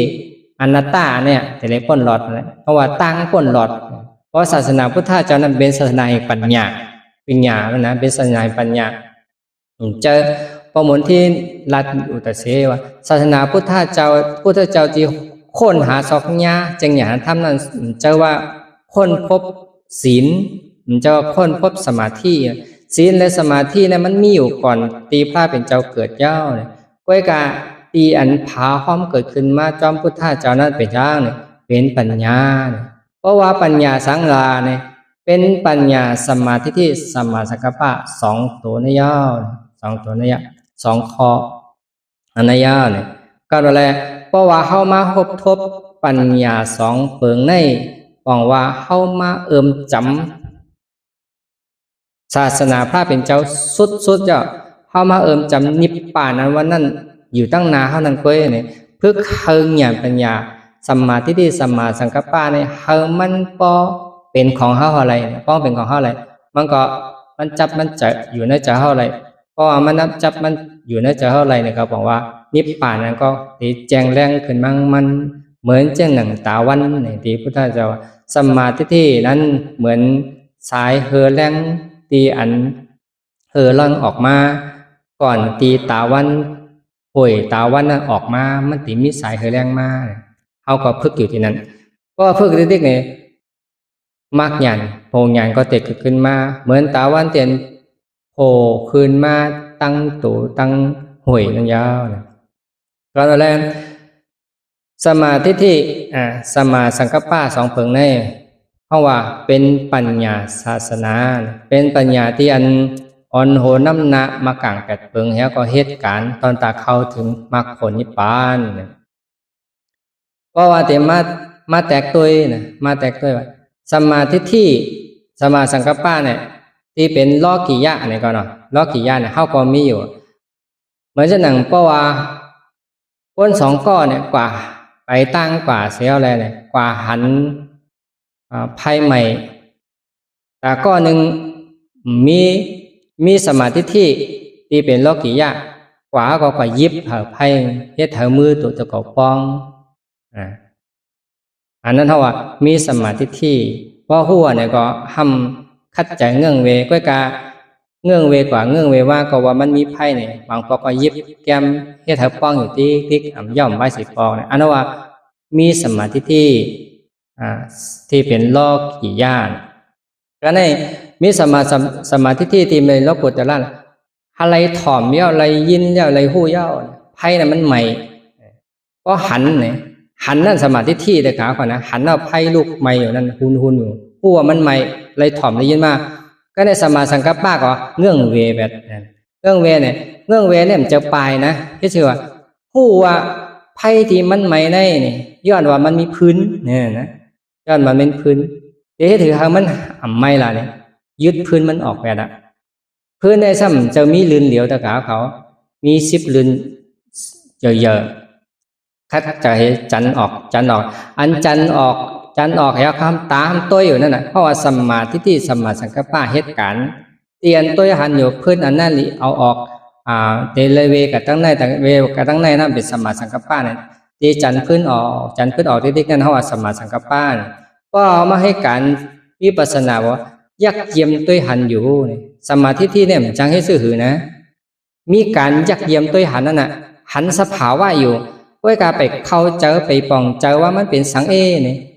อนัตตาเนี่ยเตเลยป้นรอดนะเพราะว่าตั้งป้นรอดเพราะศาสนาพุทธเจ้านั้นเป็นศาสนาแห่งปัญญานะเป็นศาสนาแห่งปัญญาเจอประมวลที่รัฐอุตเสว่าศาสนาพุทธเจ้าที่ค้นหาสอกญาจึงอย่างทำนั้นเจ้าว่าค้นพบศีลเจ้าค้นพบสมาธิศีลและสมาธิเนี่ยมันมีอยู่ก่อนตีพระเป็นเจ้าเกิดเจ้าเนี่ยก้อยกาตีอันผาห้อมเกิดขึ้นมาจอมพุทธเจ้านั้นเป็นเจ้าเนี่ยเป็นปัญญาเนี่ยเพราะว่าปัญญาสังลาเนี่ยเป็นปัญญาสมาธิที่สมาสังกัปปะสองตัวในย่อสองข้ออันในย่อเนี่ยก็แลเพราะว่าเข้ามาทบปัญญาสองเปิงในบอกว่าเข้ามาจำศาสนาพระเป็นเจ้าสุดเจ้าเข้ามาจำนิพพานนั้นวันนั้นอยู่ตั้งนาเท่านั้นก้อยเนี่ยเพื่อเฮงอย่างปัญญาสัมมาทิฏฐิสัมมาสังกัปปะเนี่ยเฮงมันปอเป็นของเฮาอะไรป้องเป็นของเฮาอะไรมันจับมันจะอยู่ในใจเฮาอะไรเพราะว่ามันนับจับมันอยู่ในใจเฮาอะไรเนี่ยเขาบอกว่านิพพานนั้นก็ตีแจงแรงขึ้นมันเหมือนเจ้าหนังตาวันเนี่ยที่พุทธเจ้าสัมมาทิฏฐินั้นเหมือนสายเฮอแรงตีอันเฮอล่องออกมาก่อนตีตาวันป่วยตาวันนั้นออกมามันตีมีสายเฮอแรงมาเขาก็พึกอยู่ที่นั้นก็พึกเด็กๆเนี่ยมากหยันโพงหยันก็เตะขึ้นมาเหมือนตาวันเตียนโผล่ขึ้นมาตั้งตู่ตั้งห่วยนั่นยาวนะก็แล้วสมาธิที่สมาสังกัปปะสองเพิงในเพราะว่าเป็นปัญญาศาสนาเป็นปัญญาที่อันอ่อนโหน้ำหนักมากลางแปดเพิงแล้วก็เหตุการณ์ตอนตาเข้าถึงมรรคผลนิพพานเพราะว่าแต่มาแตกตัวนะมาแตกตัวว่าสมาธิที่สมาสังกัปปะเนี่ยที่เป็นล้อกิยะเนี่ยก็เนาะล้อกิยะเนี่ยเขาก็มีอยู่เหมือนจะหนังเพราะว่าก้นสองก้อนเนี่ยกว่าไปตั้งกว่าเสียอะไรเนี่ยกว่าหันไพ่ใหม่แต่ก้อนหนึ่งมีสมาธิที่เป็นล้อกิยะกว่าก็ยิบไพ่เฮ็ดมือตัวตะกบปองอันนั้นเท่าว่ามีสมาธิที่เพราะหัวเนี่ยก็ทำคัดใจเงื่องเวก้อยกาเงื่องเวกว่าเงื่องเวว่าก็ว่ามันมีไพ่เนี่ยบางปอกก็ยิบแก้มเฮ็ดป้องอยู่ที่ย่อมไว้สิปองเนี่ยอันนั้นว่ามีสมาธิที่เป็นโลกกี่ย่านก็ในมีสมาธิที่เป็นโลกุตตระอะไรถ่อมเย้าอะไรยินเย้าอะไรหู้เย้าไพ่เนี่ยมันใหม่ก็หันเนี่ยหันนั่นสมาธิที่แต่ขาก่อนนะหันเอาไพ่ลูกใหม่อยู่นั่นหุนอยู่ผู้ว่ามันใหม่เลยถ่อมเลยยินมาก็ในสมาสังกัปปะก็เงื่องเวแบบเงื่องเวเนี่ยมันจะปลายนะที่ชื่อว่าผู้ว่าไพ่ที่มันใหม่ในนี่ย้อนว่ามันมีพื้นเนี่ยนะย้อนมันเป็นพื้นเดี๋ยวถือว่ามันไม่ละเนี่ยยึดพื้นมันออกแบบพื้นในซ้ำจะมีลืนเหลียวตะขาเขามี10ลืนเยอะคัดจะให้จันออกอันจันออกแล้วคำตามตัวอยู่นั่นน่ะเพราะว่าสัมมาทิฏฐิสัมมาสังกัปปะเหตุการณ์เตียนตัวหันอยู่พื้นอันนั้นนี่เอาออกเตเลเวกับตั้งในแต่เวกับตั้งในนั่นเป็นสัมมาสังกัปปะเนี่ยตีจันพื้นออกที่นั่นเพราะว่าสัมมาสังกัปปะก็เอามาให้การวิปัสสนาว่ายักเยี่ยมตัวหันอยู่นี่สัมมาทิฏฐิเนี่ยจังให้ซื่อหือนะมีการยักเยี่ยมตัวหันนั่นน่ะหันสภาวะอยู่เว้ยกาไปเข้าเจอไปป่องเจอว่ามันเป็นสังนี่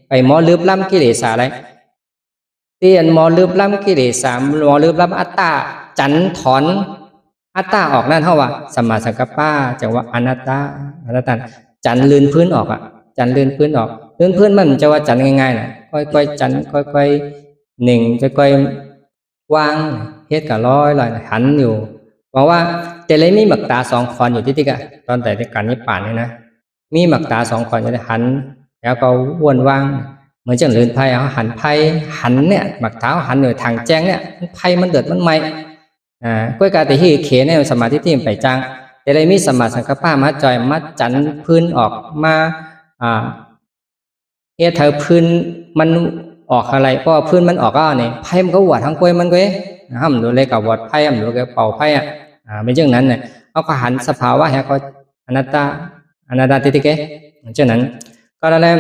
ไปหมอลืบล้ำกิเลสอะไรเตียนหมอลืบล้ำกิเลสหมอลืบล้ำอัตตาจันถอนอัตตาออกนั่นเท่าว่าสัมมาสังกัปปะจังว่าอนัตตาจันลื่นพื้นออกจันลื่นพื้นออกลื่นพื้นมันจะว่าจันง่ายๆนะค่อยๆจันค่อยๆหนึ่งค่อย ว่างเฮ็ดกับร้อยหันอยู่บอกว่าแต่เลยมีหมักตา2คอนอยู่ที่กะตอนแต่ที่การญี่ปุ่นนี่นะมีหมักตา2คอนจะหันแล้วก็วนว่างเหมือนจังเลื่อนไพ่เอาหันไพ่หันเนี่ยหมักเท้าหันอยู่ทางแจ้งเนี่ยไพ่มันเดือดมันไหมก้อยกาแต่ที่เขในสมาธิที่ไปจังแต่เลยมีสมาสังกปะมาจอยมาจันพื้นออกมาเธอพื้นมันออกอะไรเพราะพื้นมันออกก็เนี่ยไพ่มันก็หวดทั้งกล้วยมันก็ห้ามดูเลยกับหวดไพ่ห้ามดูกับเป่าไพ่ไม่เช่นนั้นเนี่ยเอาก็หันสภาวะแห่ก็อนัตตาติติเกเช่นนั้นก็แล้ว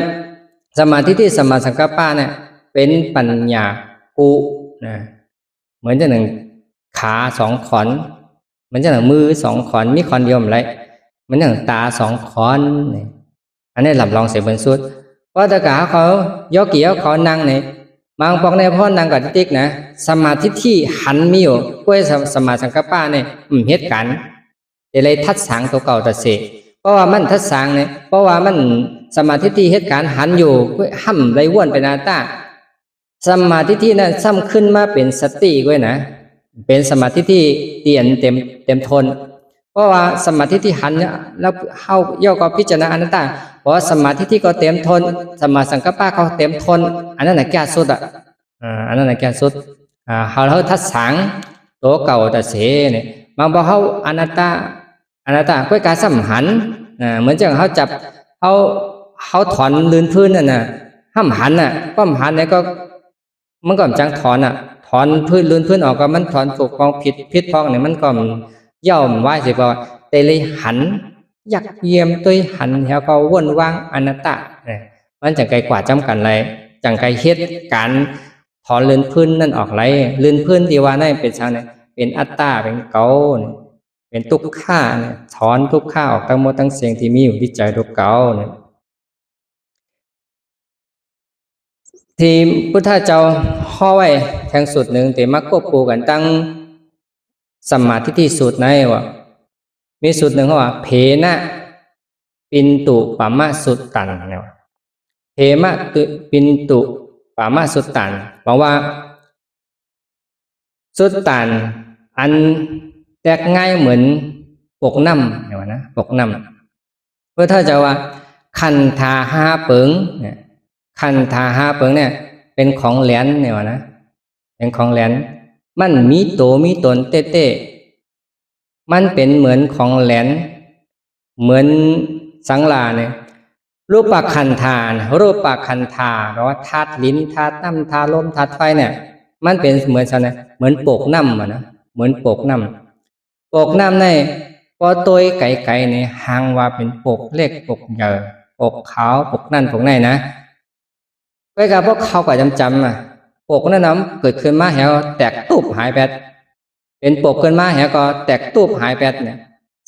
สมาธิที่สมาสังกปะเนี่ยเป็นปัญญากุนะเหมือนจะหนึ่งขา2ขอนเหมือนจะหนึ่งมือ2ขอนมีขอนเดียวอะไรเหมือนอย่างตา2ขอนอันนี้หลับลองเสียบนสุดเพราะแต่กาเขายกเกี่ยวเขานั่งเนี่ยบางปองในพ่อนั่งกับติ๊กนะสมาธิที่หันมีอยู่กล้วยสมาสังกปะเนี่ยเหตุการณ์เลยทัดสางตัวเก่าตัดเสเพราะว่ามันทัดสางเนี่ยเพราะว่ามันสมาธิที่เหตุการณ์หันอยู่กล้วยห้ำไรว่นไปนาตาสมาธิที่นั้นซ้ำขึ้นมาเป็นสติกล้วยนะเป็นสมาธิที่เตียนเต็มทนเพราะว่าสมาธิที่หันเนี่ยแล้วเข้าย่อก็พิจารณาอนัตตาเพราะสมาธิที่ก็เต็มทนสมาสังกัปปะเขาเต็มทนอันนั้นแก่สุดอันนั้นแก่สุดเขาทัดสางตัวเก่าแต่เสเนี่ยบางพอเขาอนัตตาก็การสัมหันเหมือนจังเขาจับเขาถอนลื่นพื้นนั่นน่ะห้ามหันน่ะก็หันเนี่ยก็มันก็จังถอนพื้นลื่นพื้นออกก็มันถอนถูกกองผิดพองเนี่ยมันก็ย่อมไหวสิบอกแต่เลยหันยักเยี่ยมตัวหันแล้วก็วนว่างอนัตตาเนี่ยมันจังไกลกว่าจำกันไรจังไกลเฮ็ดการถอนลื่นพื้นนั่นออกไรลื่นพื้นที่ว่านั่นเป็นชาวเนี่ยเป็นอัตตาเป็นเกาเป็นทุกข้าเนี่ยถอนทุกข้าออกทั้งหมดทั้งเสียงที่มีอยู่ที่ใจทุกเกาเนี่ยที่พุทธเจ้าข้อไว้แทงสุดหนึ่งแต่มักควบคู่กันตั้งสมาธิที่สุดในว่ามีสุดหนึ่งเขาว่าเพนะปินตุปามะสุดตันเนี่ยเพมะตุปินตุปามะสุดตันบอกว่าสุดตันอันแตกง่ายเหมือนปกน้ำเนี่ยนะปกน้ำเพื่อถ้าจะว่าคันธาห้าเปิงเนี่ยคันธาห้าเปิงเนี่ยเป็นของแหลนเนี่ยนะเป็นของแหลนมันมีโตมีตนเต้มันเป็นเหมือนของแหลนเหมือนสังลาเนี่ยรูปคันธารูปคันธาหรือว่าธาตุลิ้นธาตุน้ำธาตุลมธาตุไฟเนี่ยมันเป็นเหมือนอะไรเหมือนปกน้ำนะเหมือนปกน้ำในพอตัวไก่เนี่ยหางว่าเป็นปกเล็กปกใหญ่ปกขาวปกนั่นปกไหนนะไว้กับพวกเขาก็จำปกนั่นน้ำเกิดขึ้นมาแล้วแตกตุบหายไปเป็นปกขึ้นมาแล้วก็แตกตุบหายไปเนี่ย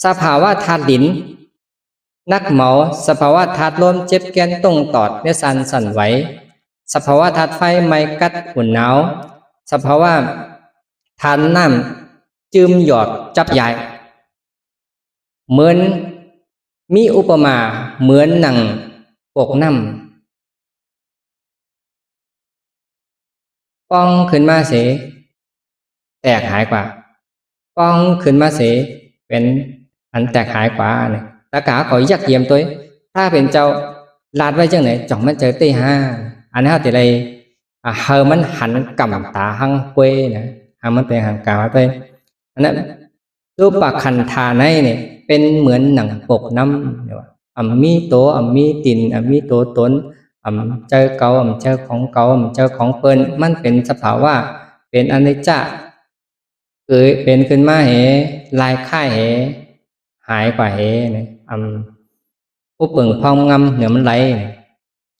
สภาวะธาตุดินนักเหมาสภาวะธาตุลมเจ็บแกนตรงตอดเนื้อสั่นไหวสภาวะธาตุไฟไม่กัดอุ่นหนาวสภาวะธาตุน้ำจืมหยอดจับใหญ่เหมือนมีอุปมาเหมือนหนังปกน้ำป้องขึ้นมาเสแตกหายกว่าป้องขึ้นมาเสเป็นอันแตกหายกว่าเนี่ยตะกาขอยักเยี่ยมตัวถ้าเป็นเจ้าลาดไว้จังไหนจ่องมันเจอตีห้าอันนี้เขาติเลยเฮอมันหันกำตาหังเป้นะหังมันเป็นหังกาวไปอันนั้นรูปคันธาในเนี่ยเป็นเหมือนหนังปกน้ำเนี่ยมีโตมีตินมีโตตนเจอเก่าเจอของเก่าเจอของเปิ้นมันเป็นสภาวะเป็นอนิจจ์เป็นขึ้นมาเหลายค่ายเหหายกว่าเหเนี่ยผู้เปิงพองงำเหนือมันไหล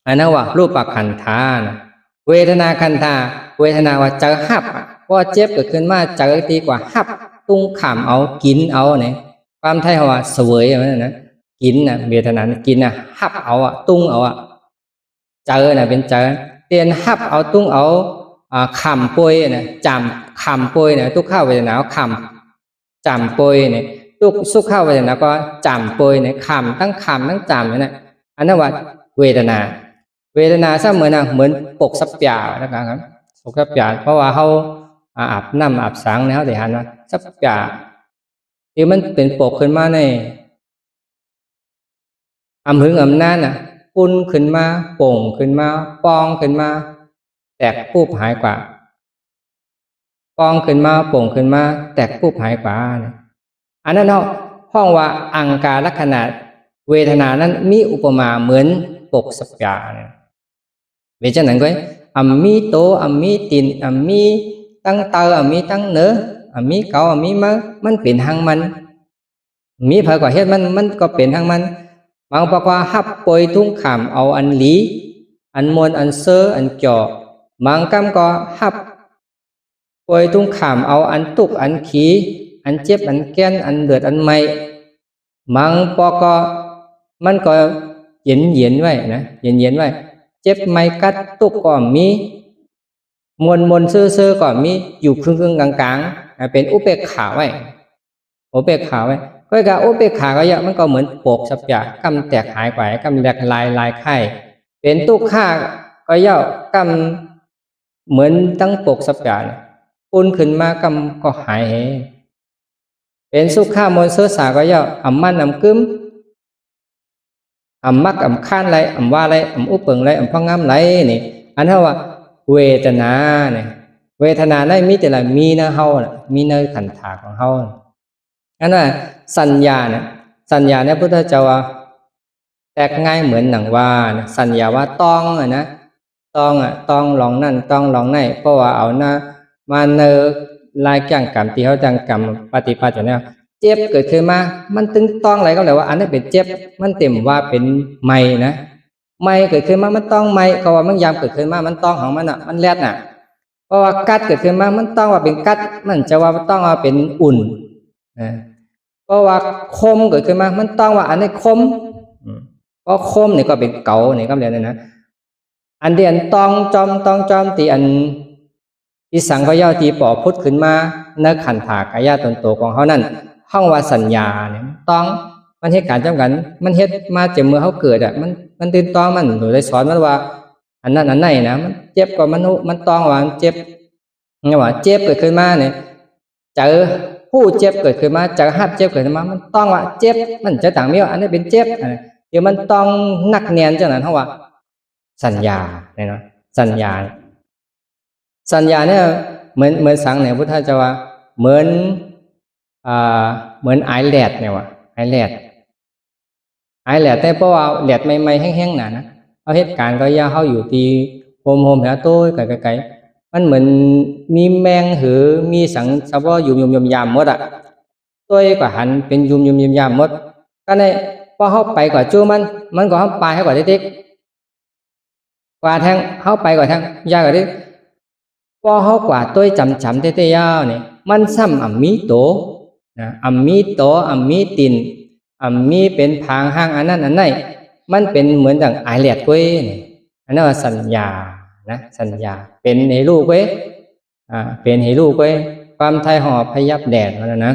อันนั้นว่ารูปคันธาเวทนาคันธาเวทนาว่าเจอหับว่าเจ็บเกิดขึ้นมาเจอตีกว่าหับตุ้งขามเอากินเอาเนี่ยความไทยว่าเสวยอย่างนั้นนะกินนะเวทนากินนะหับเอาตุ้งเอาเจอนะเป็นเจอเตียนหับเอาตุ้งเอาขำป่วยนะจำขำป่วยนะทุกข้าวเวทนาขำจำป่วยเนี่ยทุกสุขข้าวเวทนาก็จำป่วยเนี่ยขำทั้งจำเนี่ยนะอันนั้นว่าเวทนาซะเหมือนปกสับยานะครับปกสับยาเพราะว่าเขา อาบน้ำอาบสังเนี่ยเขาแต่หันว่าสับจ่าที่มันเป็นปกขึ้นมาในอำหึงอำนาจน่ะปุ่นขึ้นมาโป่งขึ้นมาปองขึ้นมาแตกปุ๊บหายกว่าปองขึ้นมาโป่งขึ้นมาแตกปุ๊บหายกว่าเนี่ยอันนั้นเขาห้องว่าอังการลักษณะเวทนานั้นมีอุปมาเหมือนปกสับจ่าเนี่ยเวชนั้นก็อัมมีโตอัมมีตินอัมมีตั้งเตออัมมีตั้งเนออัมมีเก่าอัมมีมันเป็นทางมันมีเผยกว่าเฮ็ดมันก็เป็นทางมันบางบอกว่าฮับปอยทุ่งขามเอาอันหลีอันมวนอันเซออันเจาะบางกำก็ฮับปอยทุ่งขามเอาอันตุกอันขีอันเจ็บอันแก้นอันเดือดอันไม่บางปอก็มันก็เย็นไว้นะเย็นไว้เจ็บไม่กัดตุกก็มีมวนเซอก็มีอยู่ครึ่งกลางเป็นอุเบกขาไว้อุเบกขาไว้ก็การอุเบกขาก็เยอะมันก็เหมือนโปกสับยากำแตกหายไปกำแหลกลายไข่เป็นตุกข้าก็เยอะกำเหมือนตั้งโปกสับยาปุ่นขึ้นมากำก็หายเป็นสุขข้ามนเสื้อสาก็เยอะอ่ำมันอ่ำกึ้มอ่ำมักอ่ำข้านไรอ่ำว่าไรอ่ำอุปเปิงไรอ่ำพังงามไรนี่อันเท่าว่าเวทนาเนี่ยเวทนาได้มีแต่ละมีเนื้อเฮามีเนื้อขันถาของเฮาอันนั้นสัญญาเนี่ยพุทธเจ้าว่าแตกง่ายเหมือนหนังว่าสัญญาว่าต้องนะต้องลองนั่นต้องลองนั่นเพราะว่าเอาหน้ามาเนอลายจังกรรมที่เขาจังกรรมปฏิปัติอยู่เนี่ยเจ็บเกิดขึ้นมามันตึงต้องอะไรก็เลยว่าอันนี้เป็นเจ็บมันเต็มว่าเป็นไม่นะไม่เกิดขึ้นมามันต้องไม่ก็ว่ามันยามเกิดขึ้นมามันต้องของมันมันแรดเพราะว่ากัดเกิดขึ้นมามันต้องว่าเป็นกัดมันจะว่าต้องว่าเป็นอุ่นเพราะว่าคมเกิดขึ้นมามันต้องว่าอันนี้คมเพราะคมนี่ก็เป็นเก่านี่ก็เรียนนะอันเดียนต้องจอมตีอันที่สังขยาตีปอพุทธขึ้นมาเนื้อขันถากายาตนโตของเขานั่นห้องว่าสัญญาเนี่ยต้องมันเหตุการณ์จำกันมันเฮ็ดมาจากเมื่อเขาเกิดมันตื่นต้องมันโดยได้สอนมันว่าอันนั้นอันไหนนะมันเจ็บกว่ามันต้องว่าเจ็บเนี่ยว่าเจ็บเกิดขึ้นมาเนี่ยเจอผู้เจ็บเกิดขึ้นมาเจอหัดเจ็บเกิดขึ้นมามันต้องว่าเจ็บมันจะต่างมีว่าอันนี้เป็นเจ็บเดี๋ยวมันต้องนักเนียนจังนั้นเขาว่าสัญญาเนี่ยนะสัญญาเนี่ยเหมือนสังเนี่ยพุทธเจ้าว่าเหมือนไอแลดเนี่ยว่าไอแลดแต่เพราะว่าแลดใหม่ๆแห้งๆนะเอาเหตุการณ์ก็ย่าเขาอยู่ที่โฮมแถวโต้ไกลมันเหมือนมีแมงหือมีสังสะว่ายุ่มยามหมดตัวกว่าหันเป็นยุ่มยามหมดก็ในพอเขาไปกว่าจูมันก็เขาไปให้กว่าเด็กกว่าทางเขาไปกว่าทางยากกว่าเด็กพอเขากว่าตัวจำเตยาวเนี่ยมันซ้ำอัมมีโตนะอัมมีโตอัมมีตินอัมมีเป็นพางห้างอันนั้นอันไหนมันเป็นเหมือนดังไอแลดเว้ยเนี่ยอันนั้นว่าสัญญานะสัญญาเป็นให้ลูกเว้ยเป็นให้ลูกเว้ยความไทยหอบพยับแดดมันนะ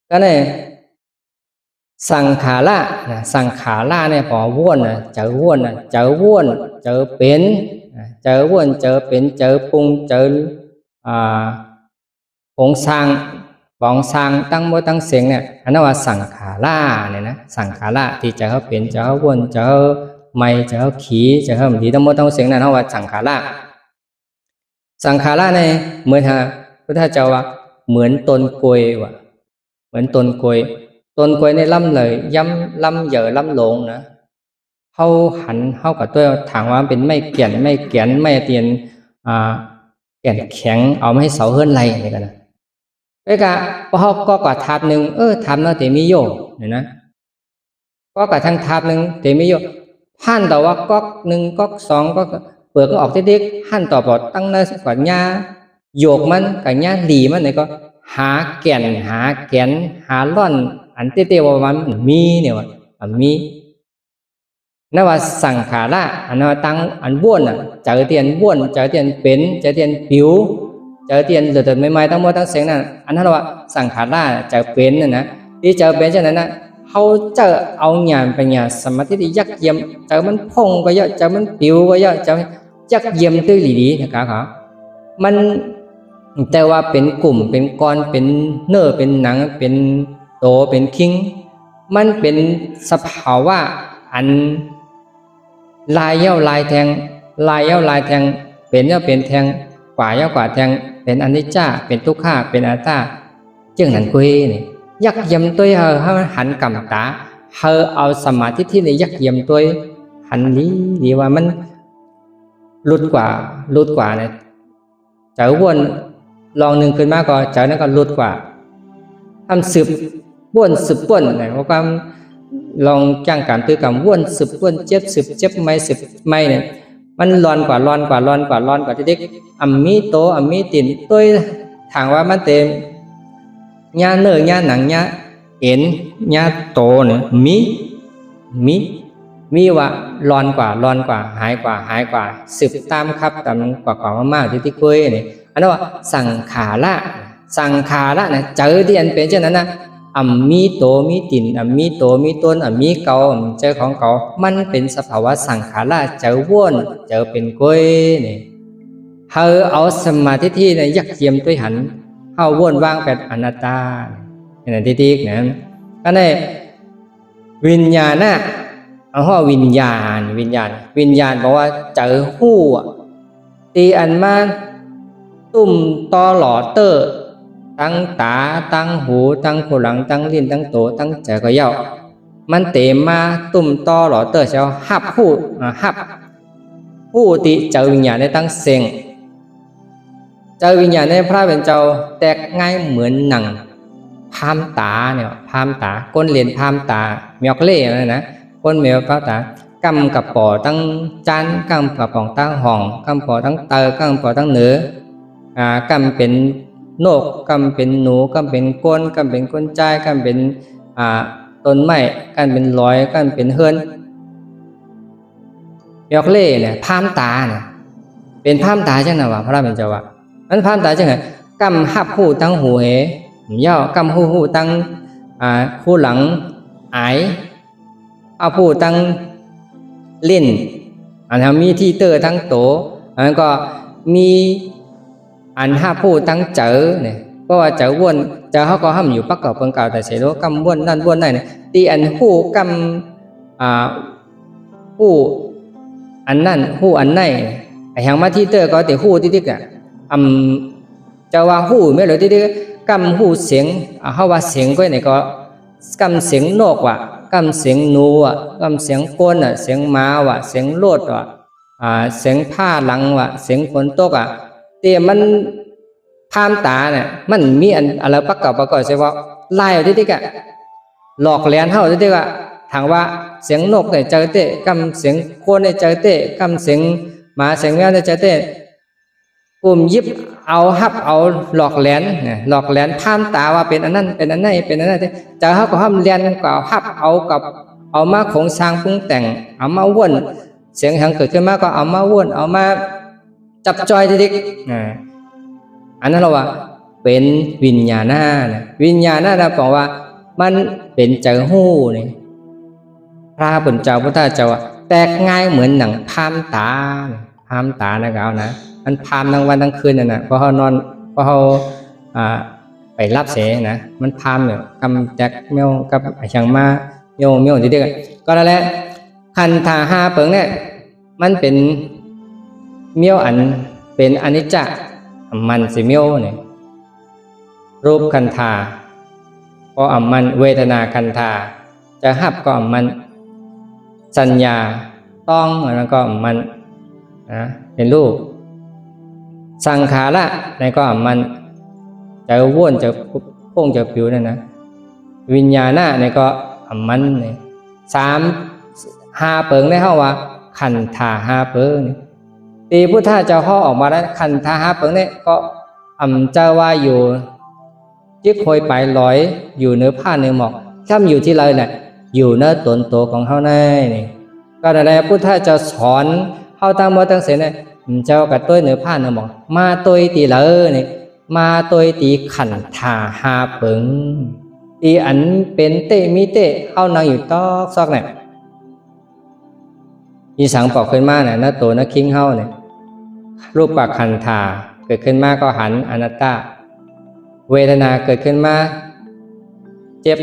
ก็เนี่ยสังขาระเนี่ยพอว่วนเจอว่วนเจอเป็นเจอว่วนเจอเป็นเจอปรุงเจอผงสร้างบองสร้างตั้งโมตั้งเสียงเนี่ยอันนั้นว่าสังขาระเนี่ยนะสังขาระที่เจอเป็นเจอว่วนเจอไม่เจอขี้เจอมดีตั้งโมตั้งเสียงนั่นว่าสังขาระเนี่ยเหมือนพระพุทธเจ้าว่าเหมือนต้นกล้วยว่ะเหมือนต้นกล้วยในลำเลยย่ำลำเหยอลำหลงนะเขาหันเข้ากับตัวถางว่าเป็นไม่เกี่ยนไม่เตียนแก่นแข็งเอาไม่ให้เสาเฮือนไรอะไรกันนะไปกะพอเขาก็กว่าทับหนึ่งทับแล้วแต่มีโยเนี่ยนะก็กว่าทั้งทับหนึ่งแต่มีโยหั่นต่อว่าก๊อกหนึ่งก๊อกสองก็เปลือกก็ออกเด็กๆหั่นต่อปอดตั้งเนื้อกว่าหญ้าโยกมันกับหญ้าหลีมันเนี่ยก็หาแก่นหาล่อนอันเตี้ยๆว่ามันมีเนี่ยว่ามีนั่นว่าสังขาระอันนั้นตั้งอันบ้วนเจอเตียนบ้วนเจอเตียนเป็นเจอเตียนผิวเจอเตียนเดือดใหม่ๆทั้งหมดทั้งเสียงนั่นอันนั้นว่าสังขาระเจอเป็นนะที่เจอเป็นฉะนั้นนะเขาเจอเอาหยานไปหยาสมาธิที่ยักเยี่ยมเจอมันพองก็เยอะเจอมันผิวก็เยอะเจอยักเยี่ยมตื้อหลีๆนะครับมัน แต่ว่าเป็นกลุ่มเป็นก้อนเป็นเนื้อเป็นหนังเป็นโตเป็นคิงมันเป็นสภาวะอันลายเย้าลายแทงลายเย้าลายแทงเป็นเย้าเป็นแทงกว่าเย้ากว่าแทงเป็นอนิจจาเป็นทุกขาเป็นอนัตตาจึงนั้นกุยนี่ยักยำตัวเฮาหันกำตาเฮาเอาสมาธิที่ในยักยำตัวหันนี้ดีว่ามันลุดกว่าเนี่ยเจ้าวนลองหนึ่งขึ้นมาก็เจ้านั้นก็ลุดกว่าทำสืบวนสืบวนเนี่ยเพราะความลองจ้างการตัวกรรมวนสืบวนเจ็บไม่สืบไม่เนี่ยมันร้อนกว่าที่เด็กอัมมีโตอัมมีตินตัวถามว่ามันเต็มญาเนื้อญาหนังญาเอ็นญาโตเนี่ยมีว่าร้อนกว่าหายกว่าสืบตามครับตามกว่ามากที่คุยเนี่ยอันนั้นว่าสังขาระเนี่ยเจอที่อันเป็นเช่นนั้นนะอัมมีโตมีตินอัมมีโตมีต้นอัมมีเก่าเจอของเก่ามันเป็นสภาวะสังขารเจอวนเจอเป็นกล้วยนี่เฮาเอาสมาธิที่ในยักเยียมด้วยหันเฮาวนวางเป็นอนัตตาเนี่ยที่นะก็ในวิญญาณนะเอาว่าวิญญาณบอกว่าเจอหู้ตีอันมาตุ่มตอหล่อเตอตั้งตาตั้งหูตั้งขลังตั้งลิ้นตั้งโตตั้งใจก็เย้ามันเต็มมาตุ่มตอหล่อเตอเช้าหับหู้ติเจอวิญญาณในตั้งเสียงเจอวิญญาณในพระเป็นเจ้าแตกง่ายเหมือนหนังพามตาเนี่ยพามตาก้นเหรียญพามตาเมียกเล่อะไรนะก้นเมียพามตากำกับป่อตั้งจานกำกับป่องตั้งห้องกำป่อตั้งเตอกำป่อตั้งเหนือกำเป็นนกกำเป็นหนูกำเป็นก้นกำเป็นก้นใจกำเป็นต้นไม้กำเป็นร้อยกำเป็นเฮือนยอกเล่เนี่ยพามตาเนี่ยเป็นพามตาจังนะวะพระเป็นเจ้าว่ามันพามตาจังไงกำหับหูตั้งหูเหเย่ากำหูตั้งคู่หลังไอเอาหูตั้งลิ้นอันนั้นมีที่เตอร์ทั้งโตอันนั้นก็มีอันห้าผู้ตั้งเจอเนี่ยเพราะว่าเจอวนเจอเขาก็ห้ามอยู่ปักเก่าเปิงเก่าแต่เสียรู้กำวนนั่นวนนั่นเนี่ยตีอันหู้กำหู้อันนั่นหู้อันไหนไอ้แห่งมาที่เตอร์ก็ตีหู้ที่อ่ะจะว่าหู้ไม่หรือที่กำหู้เสียงเขาว่าเสียงก็เนี่ยก็กำเสียงนกว่ะกำเสียงนูอ่ะกำเสียงก้นอ่ะเสียงม้าว่ะเสียงโลดว่ะเสียงผ้าหลังว่ะเสียงฝนตกอ่ะแต่มันพามตาเนี่ยมันมีอันอะไรประกอบใช่ว่าไล่เอาที่กะหลอกเลียนเท่าที่กะถามว่าเสียงนกเนี่ยเจอเตะกำเสียงโคนเนี่ยเจอเตะกำเสียงหมาเสียงแมวเนี่ยเจอเตะกลุ่มยิบเอาฮับเอาหลอกเลียนเนี่ยหลอกเลียนพามตาว่าเป็นอันนั้นเป็นอันนั้นเป็นอันนั้นเจอเขาก็ห้ามเลียนกว่าฮับเอากับเอามาของสร้างปรุงแต่งเอามาวนเสียงหังเกิดขึ้นมาก็เอามาวนเอามาจับจอยทิกอันนั้นเราว่าเป็นวิญญาณวิญญาณเราบอกว่ามันเป็นเจ้าหู้นี่พระบุญเจ้าพุทธเจ้าแตกง่ายเหมือนหนังพามตานะเก่านะมันพามทั้งวันทั้งคืนน่ะพอเขานอนพอเขาไปรับเสนะมันพามเนี่ยกำแจกเมียวกับอย่างมาเมียวที่เด็กก็แล้วแหละคันธาห้าเปิงเนี่ยมันเป็นเมียวอันเป็นอนิจจมันสิเมียวเนี่ยรูปคันธาก็มันเวทนาคันธาจะหับก็มันสัญญาต้องแล้วก็มันนะเป็นรูปสังขารละในก็มันจะว่นจะพุ่งจะผิวนั่นนะวิญญาณในก็มันเนี่ยห้าเปิงได้เข้าว่าคันธาห้าเปิงตีพุทธเจ้าข้อออกมาแล้วคันธาห้าเปิงเนี่ยก็เจ้าว่าอยู่ที่คอยไปลอยอยู่เนื้อผ้าเนื้อหมอกถ้าอยู่ที่ไรเนี่ยอยู่เนื้อตนโตของเขาแน่นี่ก็ได้พุทธเจ้าสอนเขาตั้งมือตั้งเสียเนี่ยเจ้ากับตัวเนื้อผ้าเนื้อหมอกมาตัวตีเลยนี่มาตัวตีขันธาห้าเปิงตีอันเป็นเตมีเตเข้านางอยู่ตอกซอกเนี่ยมีสังปอกขึ้นมาเนี่ยหน้าโตหน้าคิงเข้าเนี่ยรูปปากขันธา เกิดขึ้นมาก็หันอนัตตาเวทนาเกิดขึ้นมาเจ็บ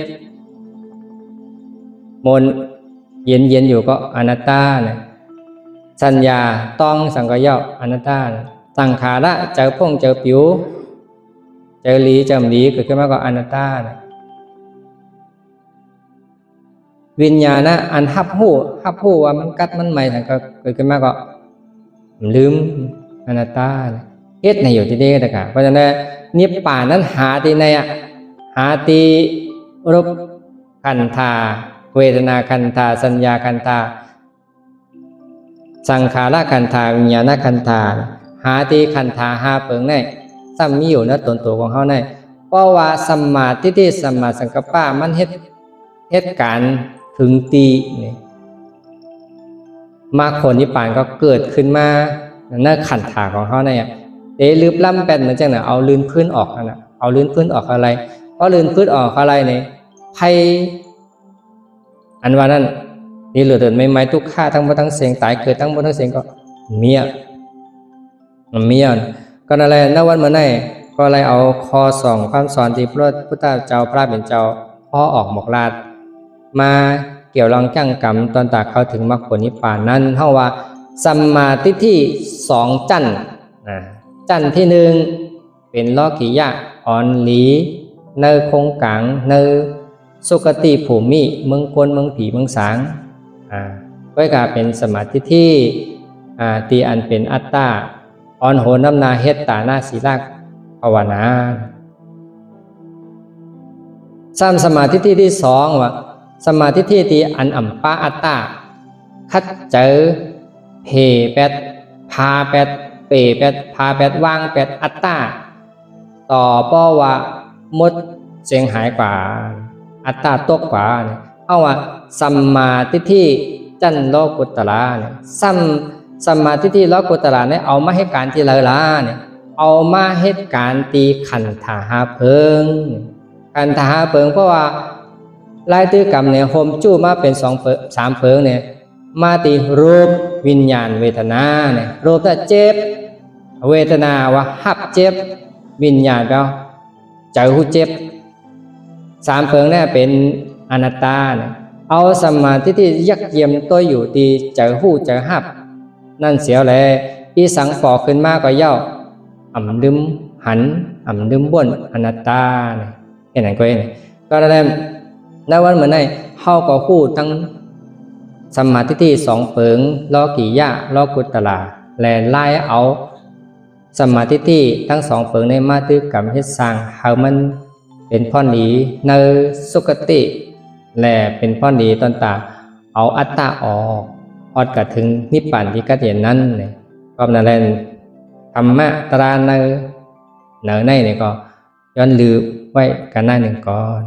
มนเย็นอยู่ก็อนัตตานะสัญญาต้องสังกายะอนัตตานะสังขาระเจอพงเจอผิวเจอหลีเจอหลีเกิดขึ้นมาก็อนัตตานะวิญญาณอันหับหูว่ามันกัดมันใหม่ก็เกิดขึ้นมาก็ลืมอนัตตานะเฮ็ดในอยู่ที่นี่นะครับเพราะฉะนั้นนิพพานนั้นหาที่ในหาที่รูปขันธาเวทนาขันธาสัญญาขันธาสังขารขันธาวิญญาณขันธาหาที่ขันธาหาเปิงในซ้ำมีอยู่ในตนตัวของเขาในเพราะว่าสัมมาทิฏฐิสัมมาสังกัปปะมันเฮ็ดการถึงตีนี่มรรคผลนิพพานก็เกิดขึ้นมาในขันธาของเขาเนี่ยลืบล่ำเป็นเหมือนจังเนี่ยเอาลื่นพื้นออกนะเอาลื่นพื้นออกอะไรเพราะลื่นพื้นออกอะไรเนี่ยไพ่อันว่านั้นนี่เหลือแต่ไม่ทุกข้าทั้งหมดทั้งเสียงตายเกิดทั้งหมดทั้งเสียงก็เมียก็อะไรนวันเมื่อไหร่ก็อะไรเอาคอส่องความสอนที่พระพุทธเจ้าพระเป็นเจ้าพ่อออกหมกลาดมาเกี่ยวรองจังกรรมตอนตากเขาถึงมรรคผลนิพพานนั้นเท่าว่าสัมมาทิฏฐิสองจันจันที่หนึ่งเป็นโลกิยะอ่อนหลีเนอคงกังเนอสุคติภูมิเมืองกลเมืองผีเมืองสางก็กลายเป็นสมาธิที่ตีอันเป็นอัตตาอ่อนโหนน้ำนาเฮตตาหน้าศีลักภาวนาสมาธิที่สองว่าสมาธิที่ตีอันอัมปะอัตตาคัดเจอเพแปดพาแปดเปแปดพาแปดว่างแปดอัตตาต่อป้อว่ามดเสียงหายกว่าอัตตาตกกว่าเนี่ยเอาว่าสัมมาทิฏฐิจันโลกุตตระเนี่ยสัมมาทิฏฐิโลกุตตระเนี่ยเอามาให้การที่ละเนี่ยเอามาให้การตีขันธหาเพิงขันธหาเพิงเพราะว่าลายตื้อกรรมเนี่ยโฮมจู้มาเป็นสามเพิงเนี่ยมาตีรูปวิญญาณเวทนาเนี่ยรูปแต่เจ็บเวทนาว่าหับเจ็บวิญญาณแปลว่าเจอหูเจ็บสามเพิงเนี่ยเป็นอนัตตาเนี่ยเอาสมาธิที่ยักเยี่ยมตัวอยู่ตีเจอหูเจอหับนั่นเสียวเลยอีสังฟอกขึ้นมาก็เย่าอ่ำดึมหันอ่ำดึมบ่นอนัตตาเนี่ยเห็นไหมก็เองก็ได้ในวันเหมือนในเฮาก็พูดทั้งสมาธิที่สองเปิงโลกิยะโลกุตตระแลไล่เอาสมาธิที่ทั้งสองเปิงในมาตื้อกรรมเฮ็ดสร้างเฮามันเป็นพ่อหนีในสุคติและเป็นพ่อหนีตอนตาเอาอัตตาออกอดกระถึงนิพพานที่กระเทียนนั้นเนี่ยก็นั่นแหละธรรมะตราในเนี่ยก็ย้อนลืมไว้กันหน้าหนึ่งก่อน